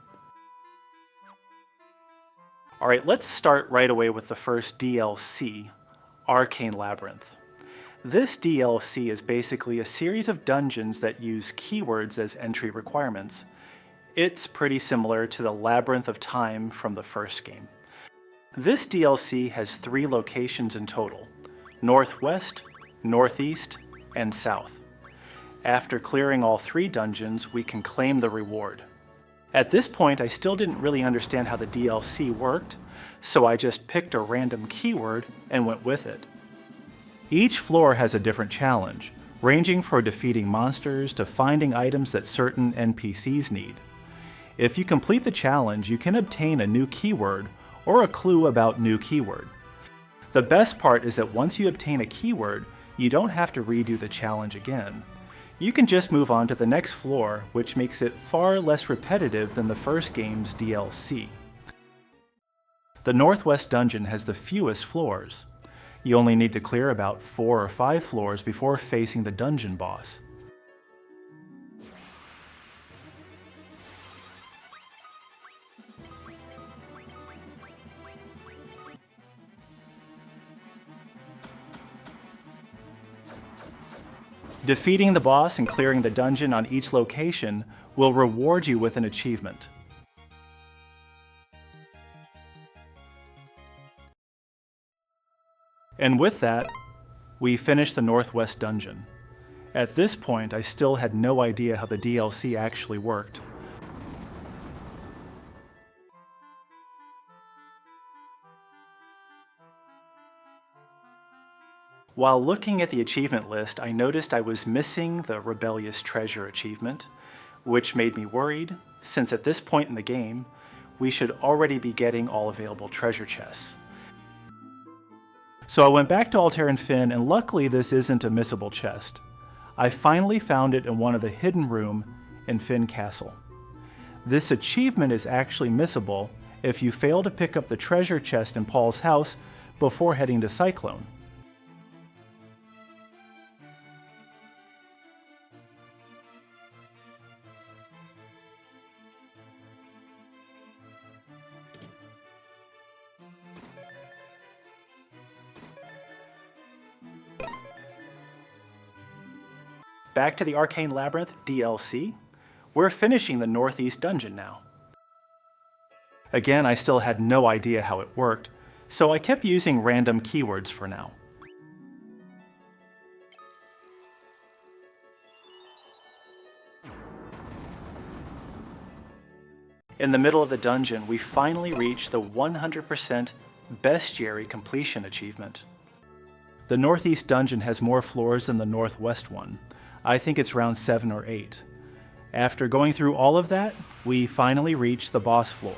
Speaker 1: Alright, let's start right away with the first DLC, Arcane Labyrinth. This DLC is basically a series of dungeons that use keywords as entry requirements. It's pretty similar to the Labyrinth of Time from the first game. This DLC has 3 locations in total: Northwest, Northeast, and South. After clearing all 3 dungeons, we can claim the reward. At this point, I still didn't really understand how the DLC worked, so I just picked a random keyword and went with it. Each floor has a different challenge, ranging from defeating monsters to finding items that certain NPCs need. If you complete the challenge, you can obtain a new keyword or a clue about new keyword. The best part is that once you obtain a keyword, you don't have to redo the challenge again. You can just move on to the next floor, which makes it far less repetitive than the first game's DLC. The Northwest dungeon has the fewest floors. You only need to clear about 4 or 5 floors before facing the dungeon boss. Defeating the boss and clearing the dungeon on each location will reward you with an achievement. And with that, we finished the Northwest dungeon. At this point, I still had no idea how the DLC actually worked. While looking at the achievement list, I noticed I was missing the Rebellious Treasure achievement, which made me worried, since at this point in the game, we should already be getting all available treasure chests. So I went back to Altair and Fynn, and luckily this isn't a missable chest. I finally found it in one of the hidden room in Fynn Castle. This achievement is actually missable if you fail to pick up the treasure chest in Paul's house before heading to Cyclone. Back to the Arcane Labyrinth DLC. We're finishing the Northeast dungeon now. Again, I still had no idea how it worked, so I kept using random keywords for now. In the middle of the dungeon, we finally reached the 100% Bestiary completion achievement. The Northeast dungeon has more floors than the Northwest one. I think it's around 7 or 8. After going through all of that, we finally reached the boss floor.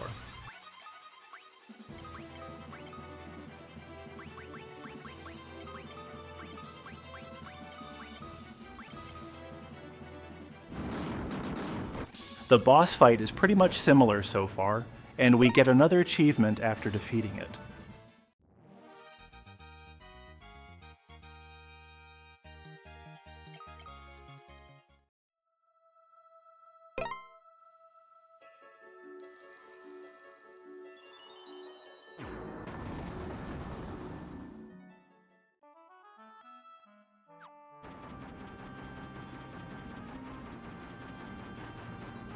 Speaker 1: The boss fight is pretty much similar so far, and we get another achievement after defeating it.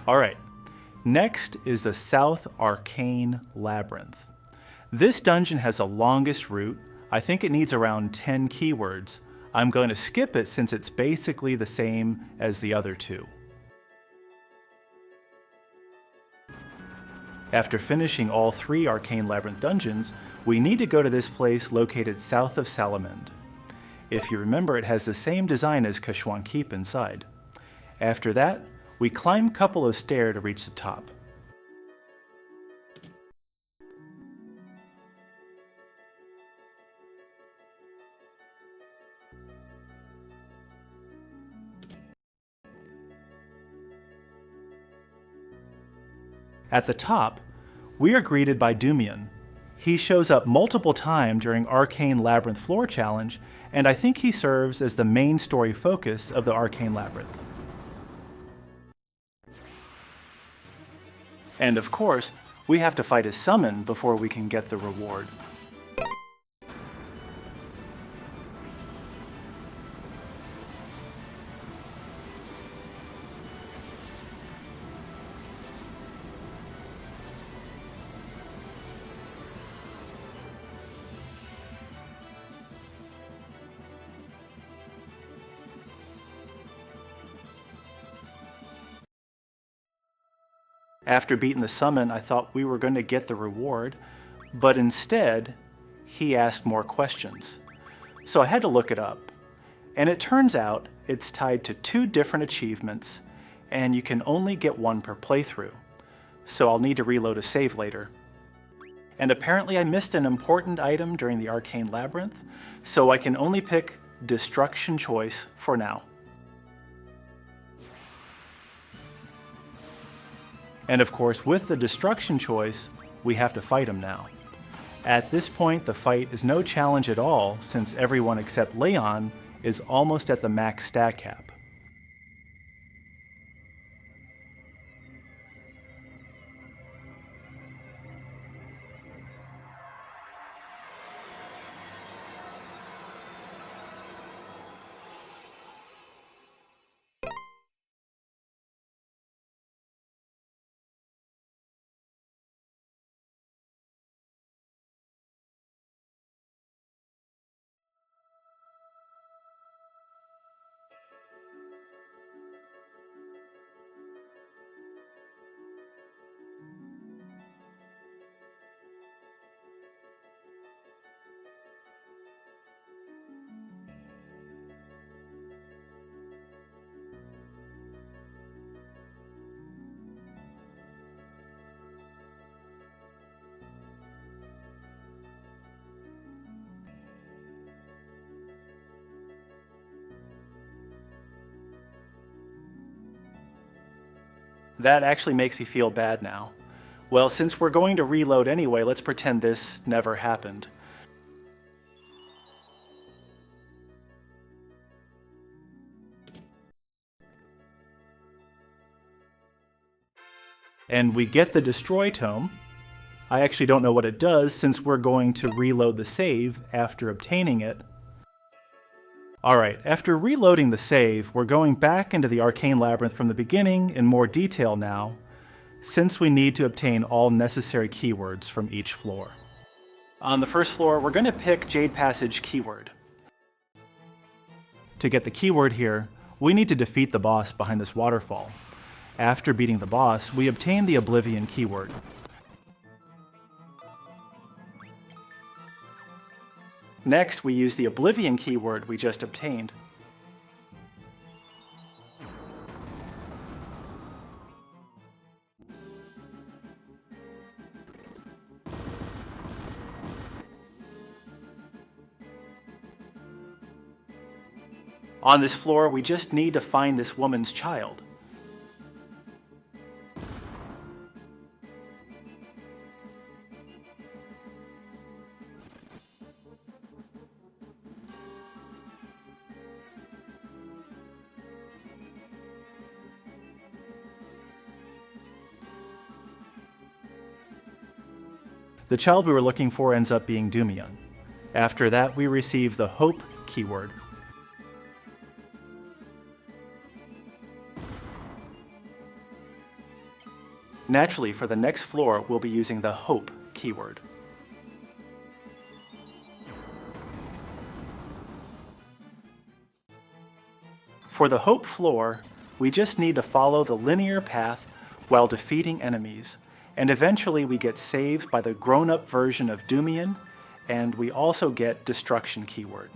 Speaker 1: Alright, next is the South Arcane Labyrinth. This dungeon has the longest route. I think it needs around 10 keywords. I'm going to skip it since it's basically the same as the other two. After finishing all 3 Arcane Labyrinth dungeons, we need to go to this place located south of Salamand. If you remember, it has the same design as Kashuan Keep inside. After that, we climb a couple of stairs to reach the top. At the top, we are greeted by Dumian. He shows up multiple times during Arcane Labyrinth Floor Challenge, and I think he serves as the main story focus of the Arcane Labyrinth. And of course, we have to fight his summon before we can get the reward. After beating the summon, I thought we were going to get the reward, but instead, he asked more questions. So I had to look it up, and it turns out it's tied to 2 different achievements, and you can only get 1 per playthrough. So I'll need to reload a save later. And apparently I missed an important item during the Arcane Labyrinth, so I can only pick Destruction Choice for now. And of course, with the Destruction Choice, we have to fight him now. At this point, the fight is no challenge at all, since everyone except Leon is almost at the max stat cap. That actually makes me feel bad now. Well, since we're going to reload anyway, let's pretend this never happened. And we get the Destroy Tome. I actually don't know what it does since we're going to reload the save after obtaining it. Alright, after reloading the save, we're going back into the Arcane Labyrinth from the beginning in more detail now, since we need to obtain all necessary keywords from each floor. On the first floor, we're going to pick Jade Passage keyword. To get the keyword here, we need to defeat the boss behind this waterfall. After beating the boss, we obtain the Oblivion keyword. Next, we use the Oblivion keyword we just obtained. On this floor, we just need to find this woman's child. The child we were looking for ends up being Dumian. After that, we receive the Hope keyword. Naturally, for the next floor, we'll be using the Hope keyword. For the Hope floor, we just need to follow the linear path while defeating enemies, and eventually we get saved by the grown-up version of Doomian, and we also get Destruction keyword.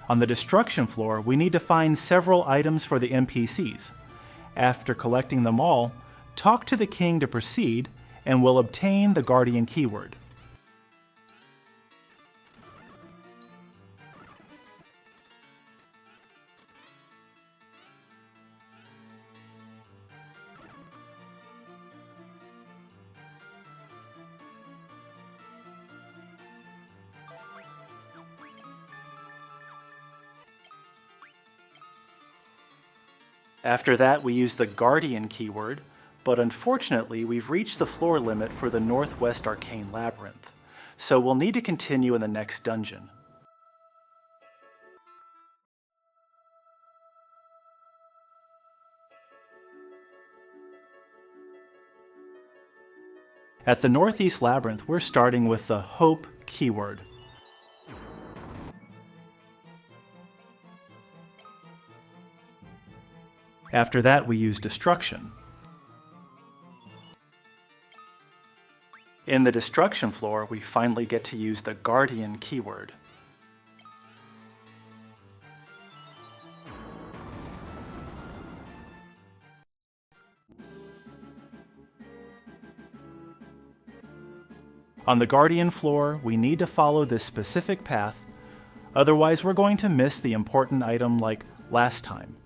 Speaker 1: On the Destruction floor, we need to find several items for the NPCs. After collecting them all, talk to the king to proceed, and we'll obtain the Guardian keyword. After that, we use the Guardian keyword, but unfortunately we've reached the floor limit for the Northwest Arcane Labyrinth, so we'll need to continue in the next dungeon. At the Northeast Labyrinth, we're starting with the Hope keyword. After that, we use Destruction. In the Destruction floor, we finally get to use the Guardian keyword. On the Guardian floor, we need to follow this specific path, otherwise we're going to miss the important item like last time.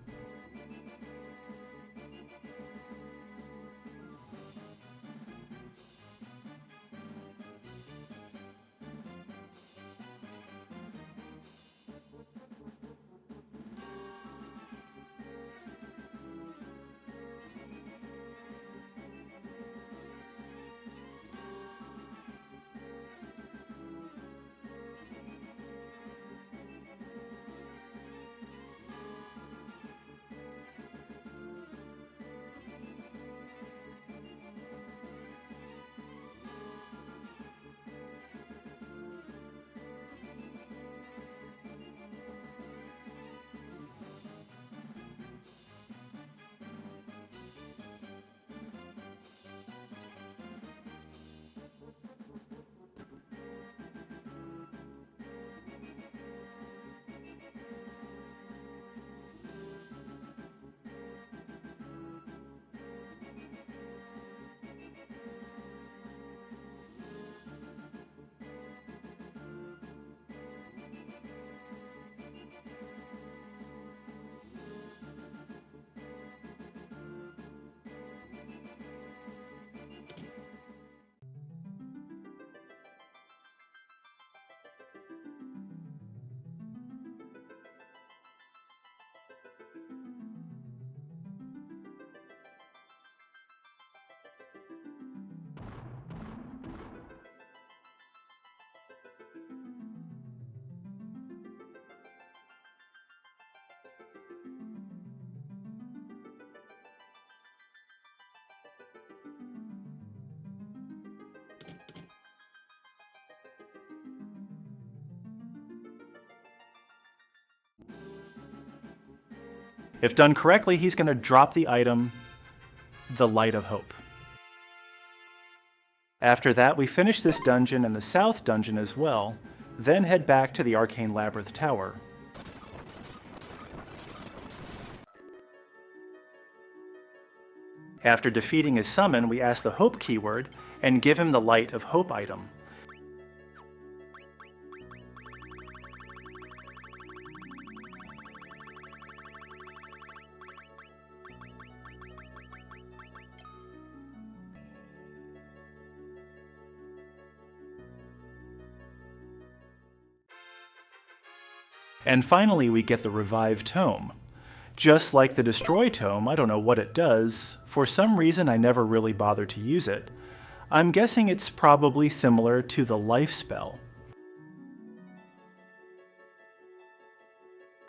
Speaker 1: If done correctly, he's going to drop the item, the Light of Hope. After that, we finish this dungeon and the South dungeon as well, then head back to the Arcane Labyrinth Tower. After defeating his summon, we ask the Hope keyword and give him the Light of Hope item. And finally, we get the Revive Tome. Just like the Destroy Tome, I don't know what it does. For some reason, I never really bothered to use it. I'm guessing it's probably similar to the life spell.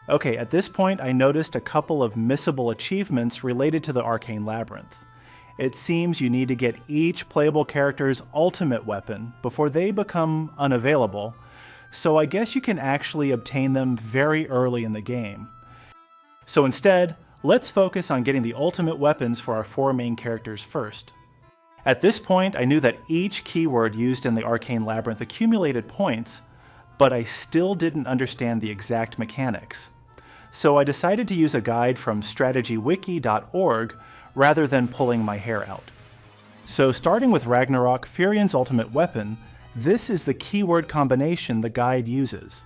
Speaker 1: Okay, at this point I noticed a couple of missable achievements related to the Arcane Labyrinth. It seems you need to get each playable character's ultimate weapon before they become unavailable, so I guess you can actually obtain them very early in the game. So instead, let's focus on getting the ultimate weapons for our 4 main characters first. At this point, I knew that each keyword used in the Arcane Labyrinth accumulated points, but I still didn't understand the exact mechanics. So I decided to use a guide from strategywiki.org rather than pulling my hair out. So starting with Ragnarok, Furion's ultimate weapon, this is the keyword combination the guide uses.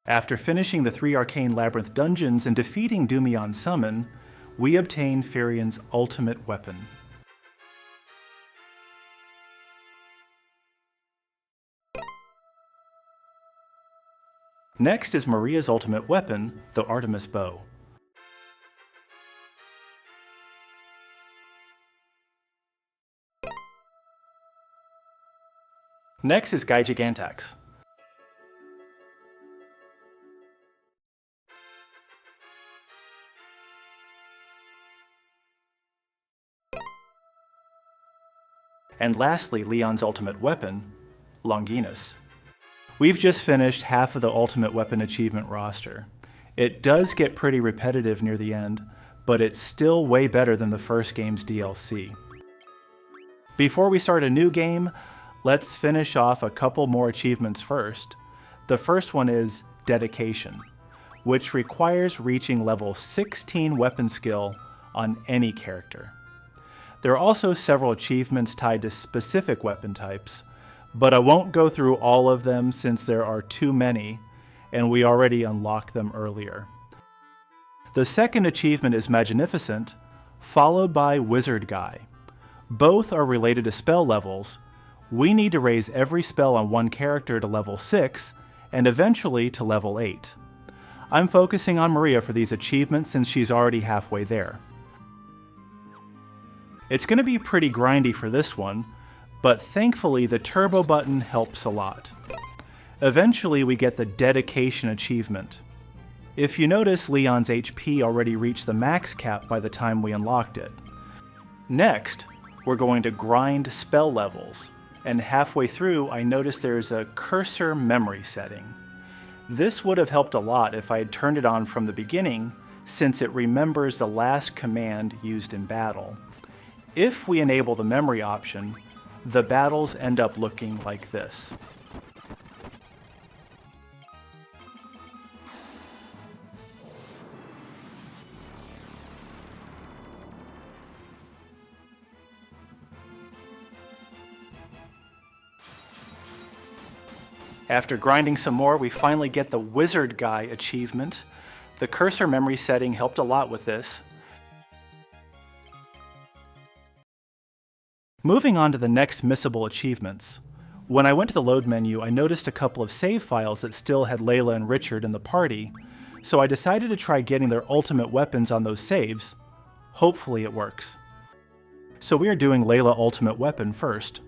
Speaker 1: After finishing the 3 Arcane Labyrinth dungeons and defeating Dumion's summon, we obtain Furion's ultimate weapon. Next is Maria's ultimate weapon, the Artemis Bow. Next is Guy Gigantax. And lastly, Leon's ultimate weapon, Longinus. We've just finished half of the ultimate weapon achievement roster. It does get pretty repetitive near the end, but it's still way better than the first game's DLC. Before we start a new game, let's finish off a couple more achievements first. The first one is Dedication, which requires reaching level 16 weapon skill on any character. There are also several achievements tied to specific weapon types, but I won't go through all of them since there are too many, and we already unlocked them earlier. The second achievement is Magnificent, followed by Wizard Guy. Both are related to spell levels. We need to raise every spell on one character to level 6, and eventually to level 8. I'm focusing on Maria for these achievements since she's already halfway there. It's going to be pretty grindy for this one, but thankfully the turbo button helps a lot. Eventually we get the Dedication achievement. If you notice, Leon's HP already reached the max cap by the time we unlocked it. Next, we're going to grind spell levels, and halfway through I noticed there's a cursor memory setting. This would have helped a lot if I had turned it on from the beginning, since it remembers the last command used in battle. If we enable the memory option, the battles end up looking like this. After grinding some more, we finally get the Wizard Guy achievement. The cursor memory setting helped a lot with this. Moving on to the next missable achievements. When I went to the load menu, I noticed a couple of save files that still had Layla and Richard in the party, so I decided to try getting their ultimate weapons on those saves. Hopefully it works. So we are doing Layla ultimate weapon first.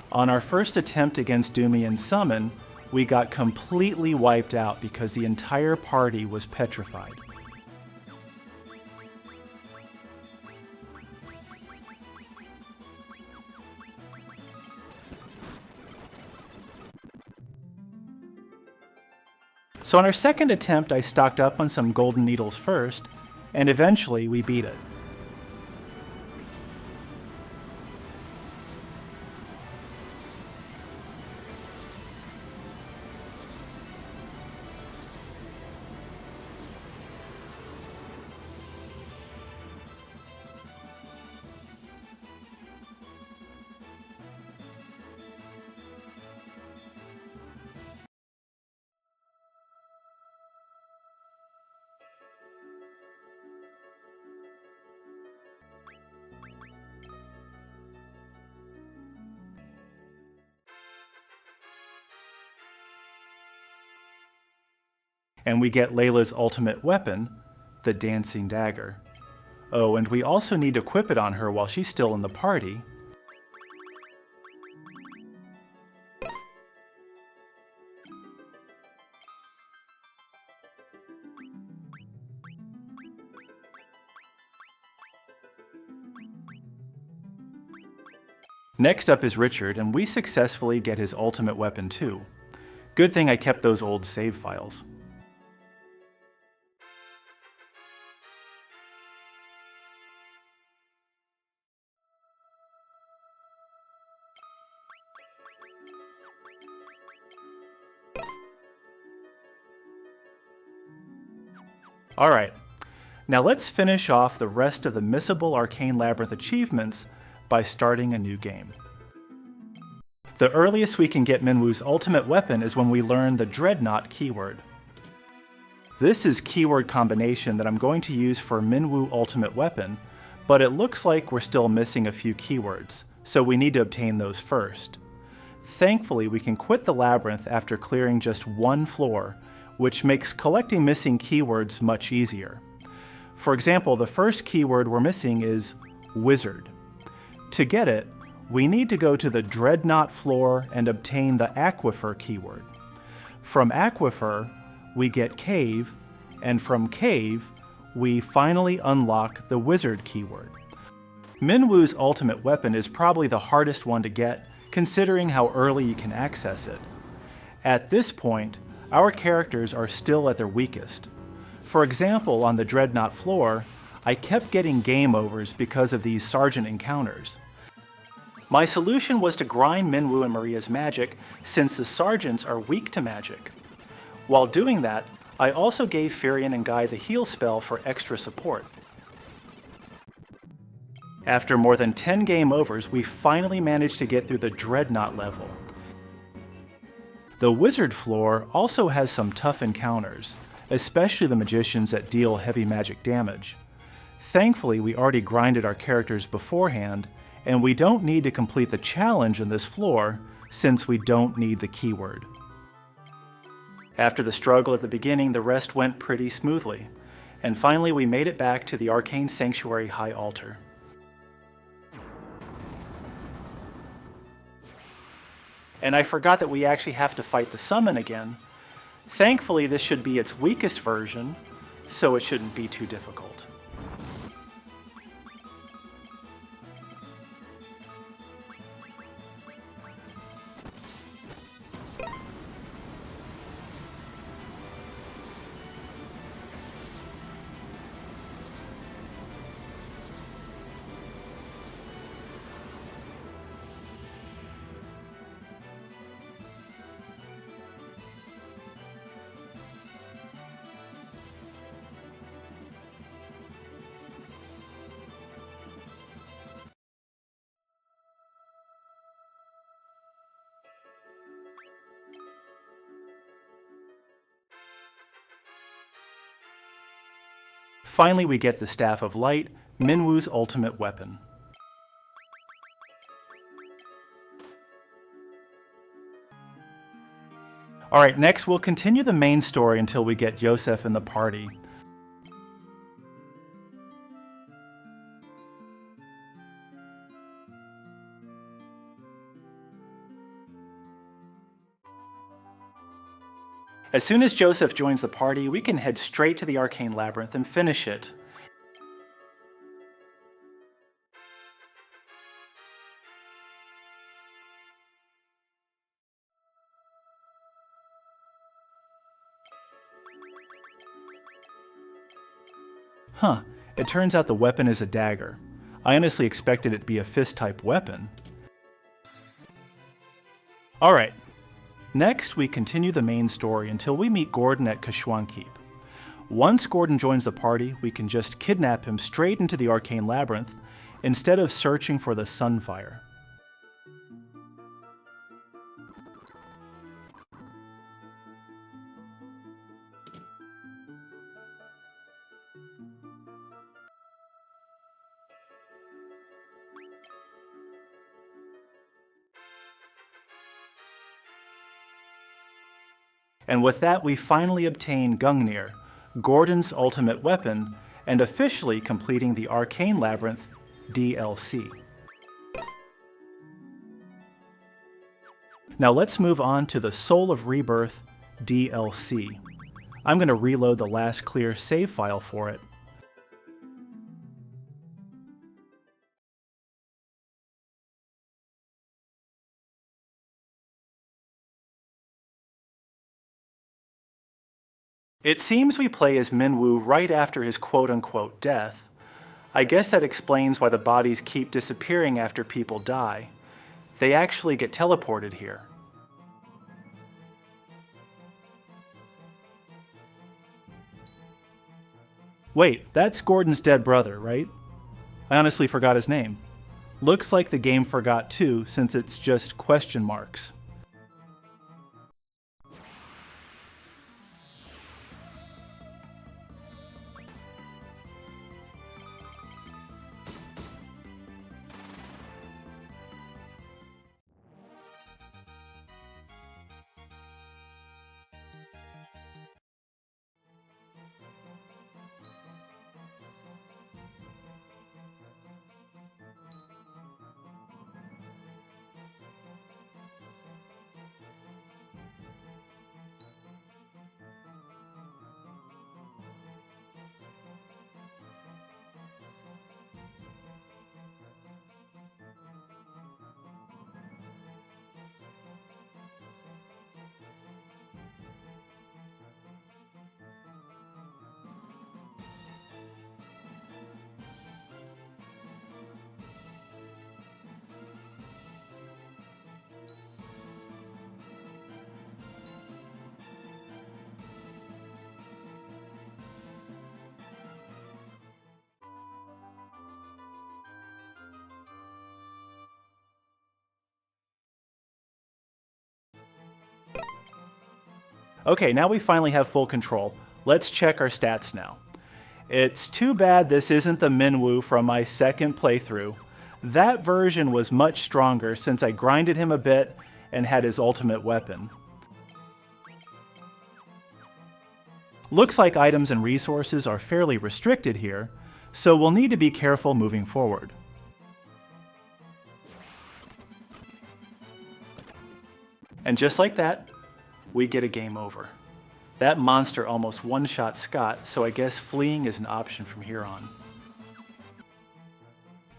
Speaker 1: On our first attempt against Dumion's summon, we got completely wiped out because the entire party was petrified. So on our second attempt, I stocked up on some golden needles first, and eventually we beat it. And we get Layla's ultimate weapon, the dancing dagger. Oh, and we also need to equip it on her while she's still in the party. Next up is Richard, and we successfully get his ultimate weapon too. Good thing I kept those old save files. Alright, now let's finish off the rest of the missable Arcane Labyrinth achievements by starting a new game. The earliest we can get Minwu's ultimate weapon is when we learn the Dreadnought keyword. This is keyword combination that I'm going to use for Minwu ultimate weapon, but it looks like we're still missing a few keywords, so we need to obtain those first. Thankfully, we can quit the labyrinth after clearing just one floor, which makes collecting missing keywords much easier. For example, the first keyword we're missing is wizard. To get it, we need to go to the Dreadnought floor and obtain the Aquifer keyword. From Aquifer, we get cave, and from cave, we finally unlock the wizard keyword. Minwu's ultimate weapon is probably the hardest one to get, considering how early you can access it. At this point, our characters are still at their weakest. For example, on the Dreadnought floor, I kept getting game overs because of these sergeant encounters. My solution was to grind Minwu and Maria's magic, since the sergeants are weak to magic. While doing that, I also gave Firion and Guy the heal spell for extra support. After more than 10 game overs, we finally managed to get through the Dreadnought level. The wizard floor also has some tough encounters, especially the magicians that deal heavy magic damage. Thankfully, we already grinded our characters beforehand, and we don't need to complete the challenge in this floor, since we don't need the keyword. After the struggle at the beginning, the rest went pretty smoothly, and finally we made it back to the Arcane Sanctuary High Altar. And I forgot that we actually have to fight the summon again. Thankfully, this should be its weakest version, so it shouldn't be too difficult. Finally, we get the Staff of Light, Minwu's ultimate weapon. Alright, next we'll continue the main story until we get Joseph in the party. As soon as Joseph joins the party, we can head straight to the Arcane Labyrinth and finish it. Huh, it turns out the weapon is a dagger. I honestly expected it to be a fist-type weapon. Alright, next we continue the main story until we meet Gordon at Kashuan Keep. Once Gordon joins the party, we can just kidnap him straight into the Arcane Labyrinth, instead of searching for the Sunfire. And with that, we finally obtain Gungnir, Gordon's ultimate weapon, and officially completing the Arcane Labyrinth DLC. Now let's move on to the Soul of Rebirth DLC. I'm going to reload the last clear save file for it. It seems we play as Minwoo right after his quote-unquote death. I guess that explains why the bodies keep disappearing after people die. They actually get teleported here. Wait, that's Gordon's dead brother, right? I honestly forgot his name. Looks like the game forgot too, since it's just question marks. Okay, now we finally have full control. Let's check our stats now. It's too bad this isn't the Minwoo from my second playthrough. That version was much stronger since I grinded him a bit and had his ultimate weapon. Looks like items and resources are fairly restricted here, so we'll need to be careful moving forward. And just like that, we get a game over. That monster almost one-shot Scott, so I guess fleeing is an option from here on.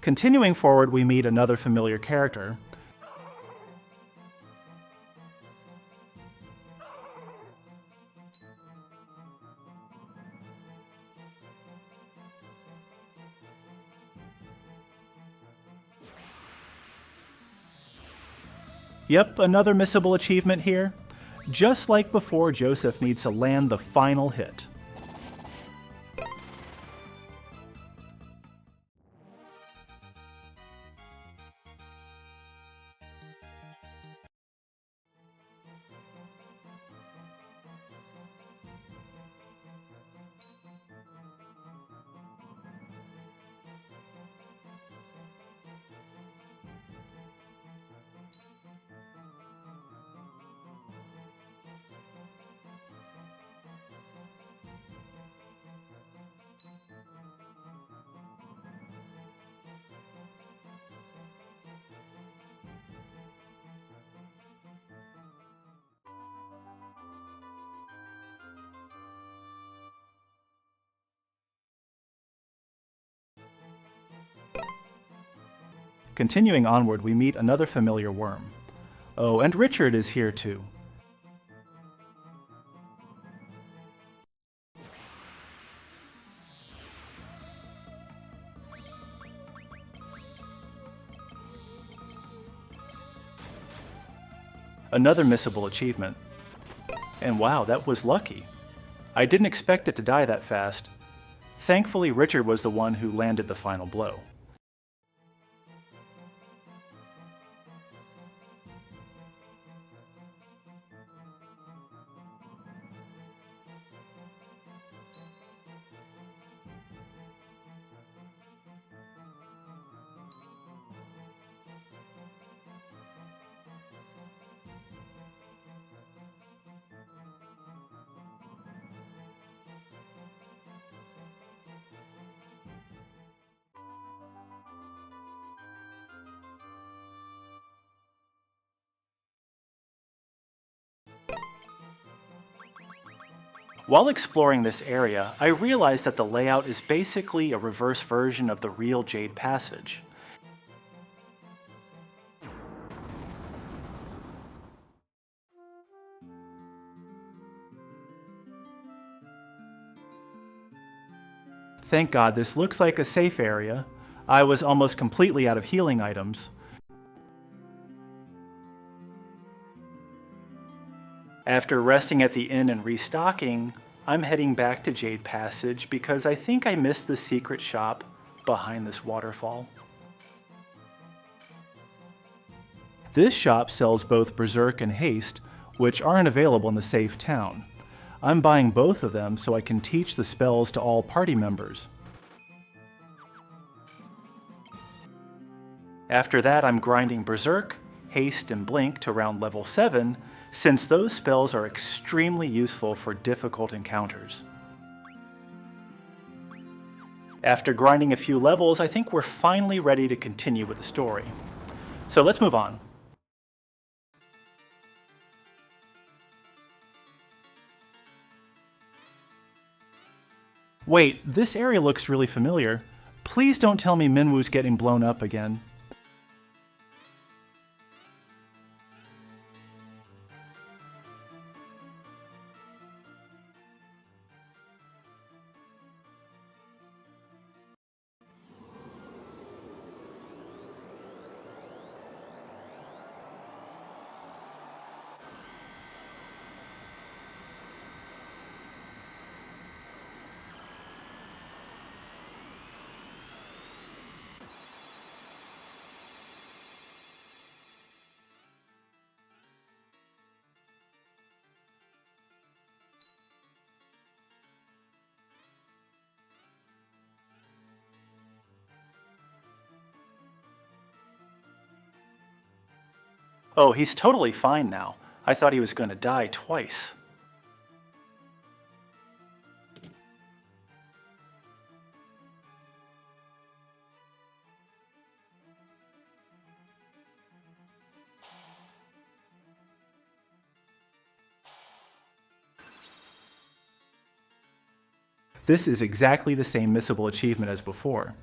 Speaker 1: Continuing forward, we meet another familiar character. Yep, another missable achievement here. Just like before, Joseph needs to land the final hit. Continuing onward, we meet another familiar worm. Oh, and Richard is here too. Another missable achievement. And wow, that was lucky. I didn't expect it to die that fast. Thankfully, Richard was the one who landed the final blow. While exploring this area, I realized that the layout is basically a reverse version of the real Jade Passage. Thank God, this looks like a safe area. I was almost completely out of healing items. After resting at the inn and restocking, I'm heading back to Jade Passage because I think I missed the secret shop behind this waterfall. This shop sells both Berserk and Haste, which aren't available in the safe town. I'm buying both of them so I can teach the spells to all party members. After that, I'm grinding Berserk, Haste, and Blink to around level 7, since those spells are extremely useful for difficult encounters. After grinding a few levels, I think we're finally ready to continue with the story. So let's move on. Wait, this area looks really familiar. Please don't tell me Minwu's getting blown up again. Oh, he's totally fine now. I thought he was going to die twice. This is exactly the same missable achievement as before.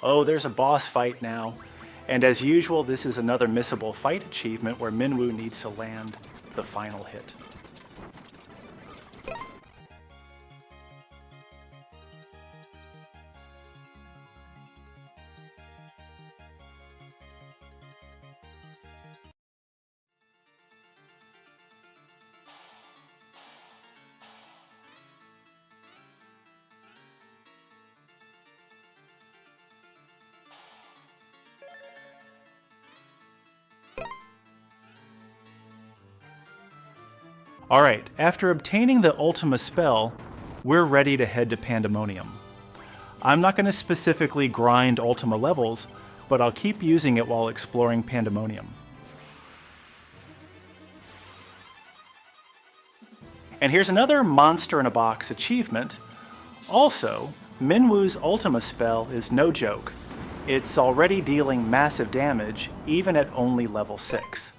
Speaker 1: Oh, there's a boss fight now. And as usual, this is another missable fight achievement where Minwu needs to land the final hit. Alright, after obtaining the Ultima spell, we're ready to head to Pandemonium. I'm not going to specifically grind Ultima levels, but I'll keep using it while exploring Pandemonium. And here's another Monster in a Box achievement. Also, Minwu's Ultima spell is no joke. It's already dealing massive damage, even at only level 6.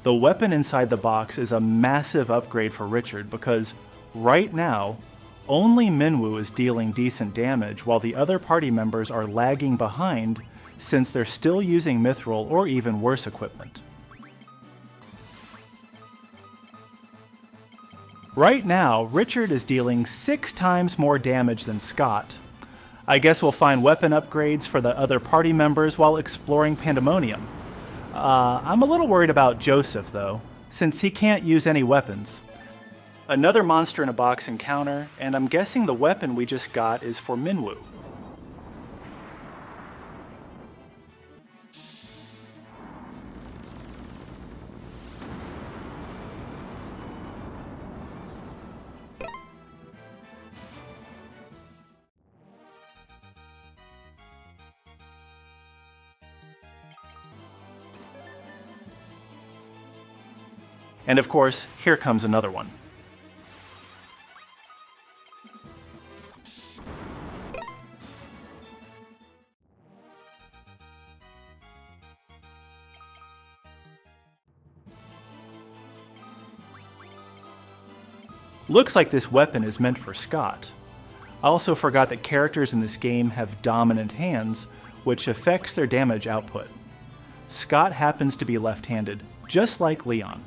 Speaker 1: The weapon inside the box is a massive upgrade for Richard because, right now, only Minwu is dealing decent damage while the other party members are lagging behind since they're still using Mithril or even worse equipment. Right now, Richard is dealing 6 times more damage than Scott. I guess we'll find weapon upgrades for the other party members while exploring Pandemonium. I'm a little worried about Joseph, though, since he can't use any weapons. Another monster in a box encounter, and I'm guessing the weapon we just got is for Minwu. And of course, here comes another one. Looks like this weapon is meant for Scott. I also forgot that characters in this game have dominant hands, which affects their damage output. Scott happens to be left-handed, just like Leon.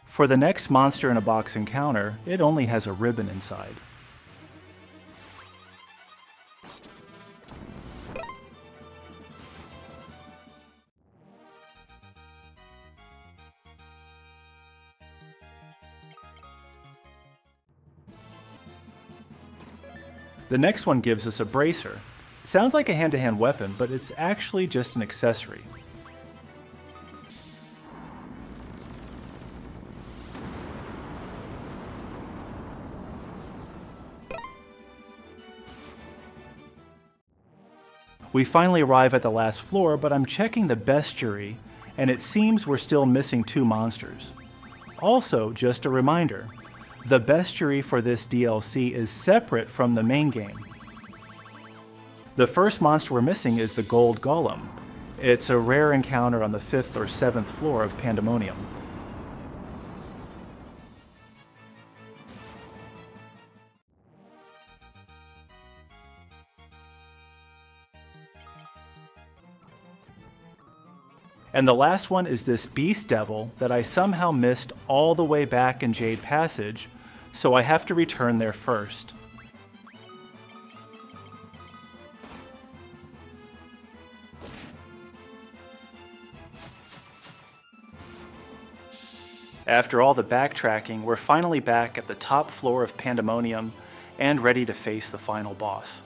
Speaker 1: For the next monster in a box encounter, it only has a ribbon inside. The next one gives us a bracer. It sounds like a hand-to-hand weapon, but it's actually just an accessory. We finally arrive at the last floor, but I'm checking the bestiary, and it seems we're still missing 2 monsters. Also, just a reminder, the bestiary for this DLC is separate from the main game. The first monster we're missing is the Gold Golem. It's a rare encounter on the 5th or 7th floor of Pandemonium. And the last one is this Beast Devil that I somehow missed all the way back in Jade Passage, so I have to return there first. After all the backtracking, we're finally back at the top floor of Pandemonium and ready to face the final boss.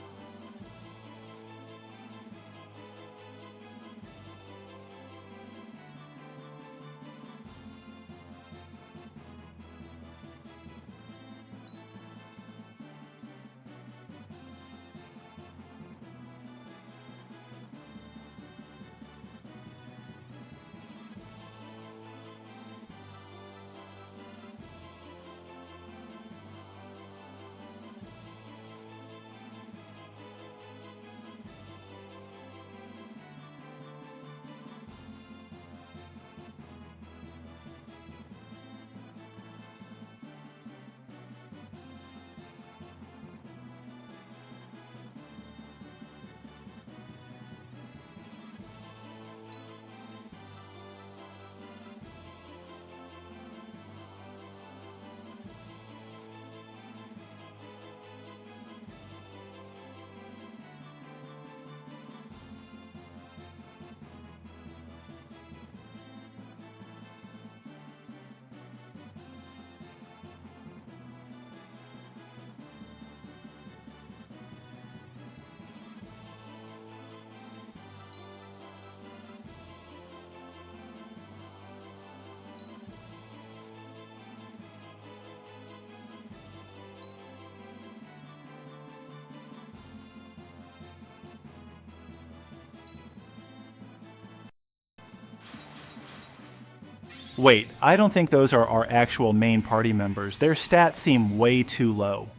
Speaker 1: Wait, I don't think those are our actual main party members. Their stats seem way too low.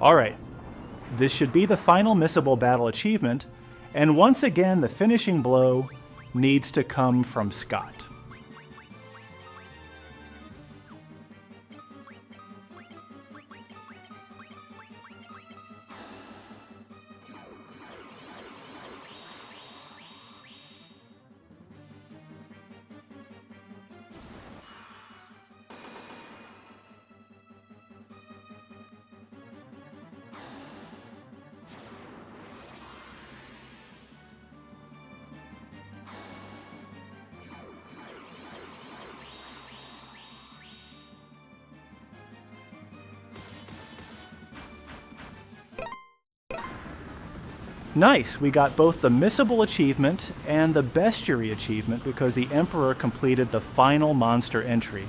Speaker 1: Alright, this should be the final missable battle achievement, and once again the finishing blow needs to come from Scott. Nice, we got both the missable achievement and the bestiary achievement because the Emperor completed the final monster entry.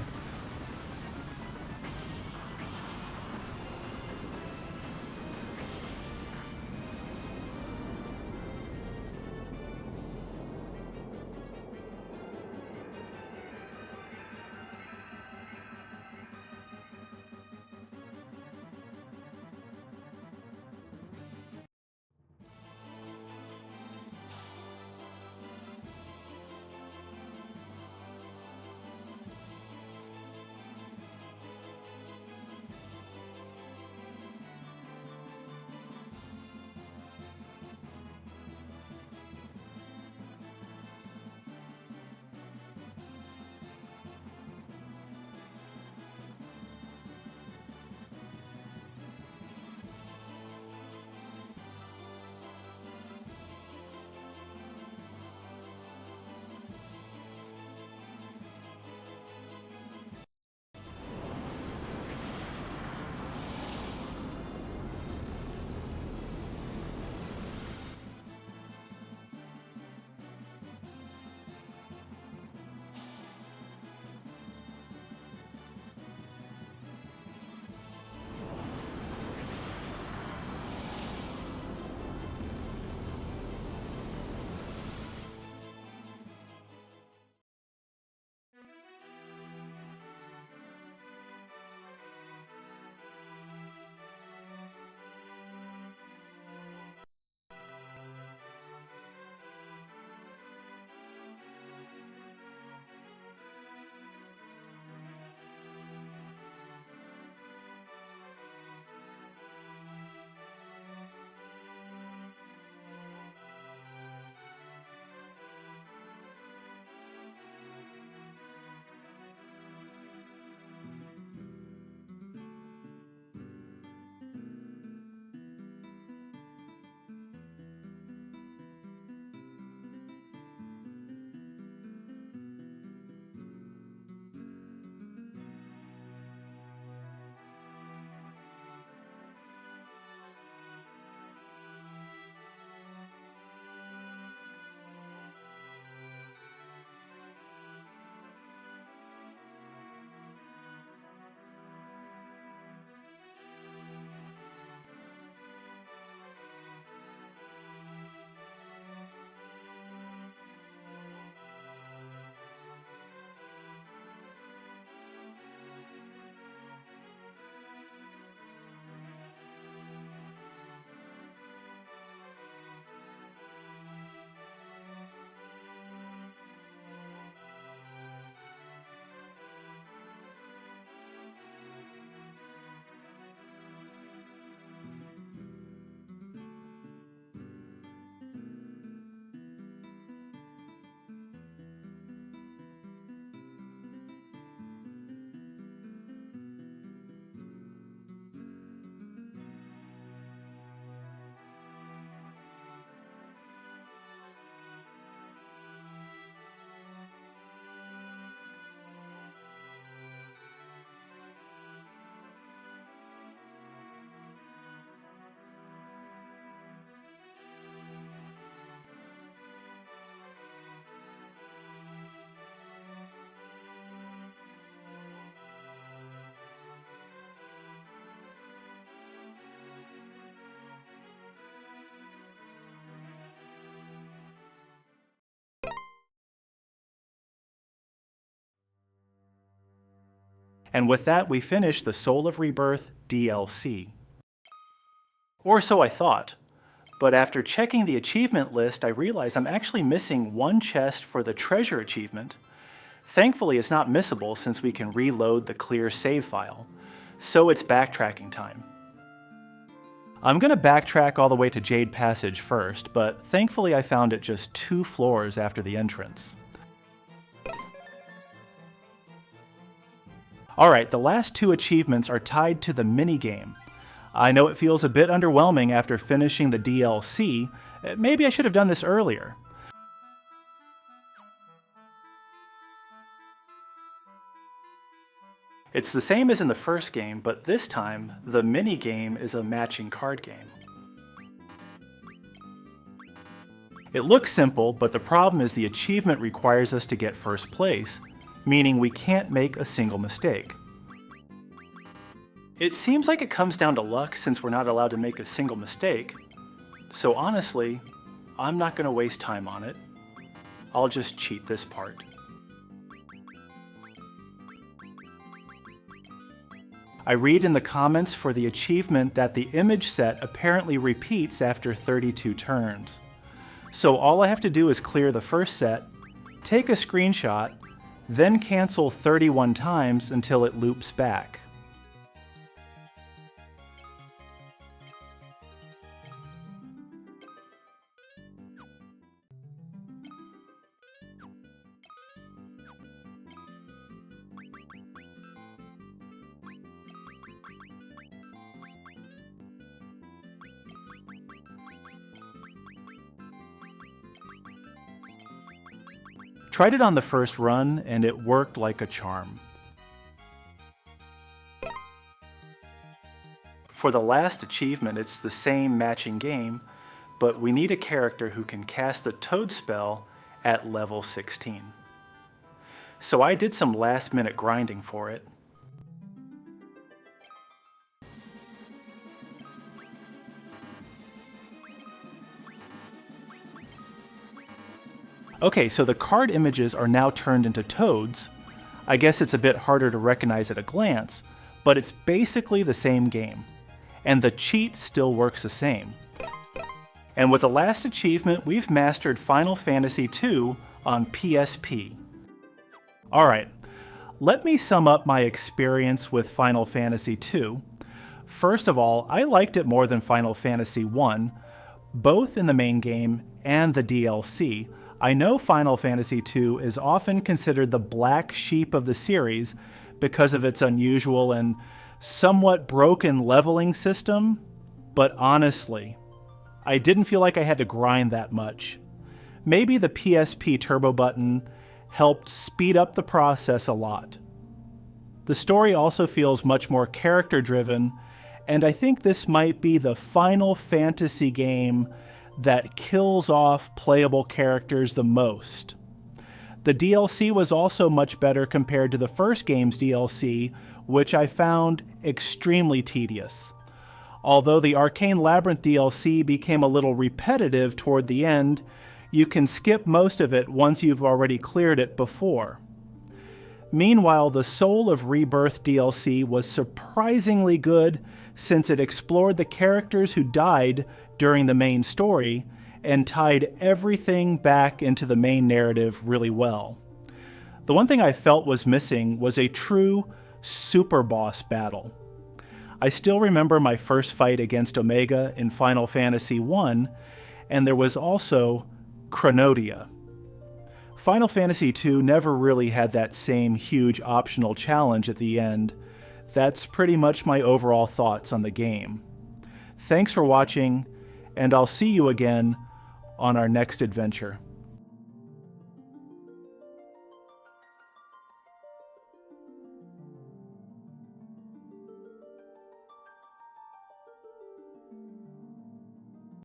Speaker 1: And with that, we finish the Soul of Rebirth DLC. Or so I thought. But after checking the achievement list, I realized I'm actually missing one chest for the treasure achievement. Thankfully, it's not missable since we can reload the clear save file, so it's backtracking time. I'm going to backtrack all the way to Jade Passage first, but thankfully I found it just 2 floors after the entrance. Alright, the last 2 achievements are tied to the minigame. I know it feels a bit underwhelming after finishing the DLC. Maybe I should have done this earlier. It's the same as in the first game, but this time, the minigame is a matching card game. It looks simple, but the problem is the achievement requires us to get first place, meaning we can't make a single mistake. It seems like it comes down to luck since we're not allowed to make a single mistake, so honestly, I'm not going to waste time on it. I'll just cheat this part. I read in the comments for the achievement that the image set apparently repeats after 32 turns. So all I have to do is clear the first set, take a screenshot, then cancel 31 times until it loops back. Tried it on the first run, and it worked like a charm. For the last achievement, it's the same matching game, but we need a character who can cast the Toad spell at level 16. So I did some last-minute grinding for it. Okay, so the card images are now turned into toads. I guess it's a bit harder to recognize at a glance, but it's basically the same game. And the cheat still works the same. And with the last achievement, we've mastered Final Fantasy II on PSP. Alright, let me sum up my experience with Final Fantasy II. First of all, I liked it more than Final Fantasy I, both in the main game and the DLC. I know Final Fantasy II is often considered the black sheep of the series because of its unusual and somewhat broken leveling system, but honestly, I didn't feel like I had to grind that much. Maybe the PSP turbo button helped speed up the process a lot. The story also feels much more character-driven, and I think this might be the Final Fantasy game that kills off playable characters the most. The DLC was also much better compared to the first game's DLC, which I found extremely tedious. Although the Arcane Labyrinth DLC became a little repetitive toward the end, you can skip most of it once you've already cleared it before. Meanwhile, the Soul of Rebirth DLC was surprisingly good since it explored the characters who died during the main story and tied everything back into the main narrative really well. The one thing I felt was missing was a true super boss battle. I still remember my first fight against Omega in Final Fantasy I, and there was also Chronodia. Final Fantasy II never really had that same huge optional challenge at the end. That's pretty much my overall thoughts on the game. Thanks for watching, and I'll see you again on our next adventure.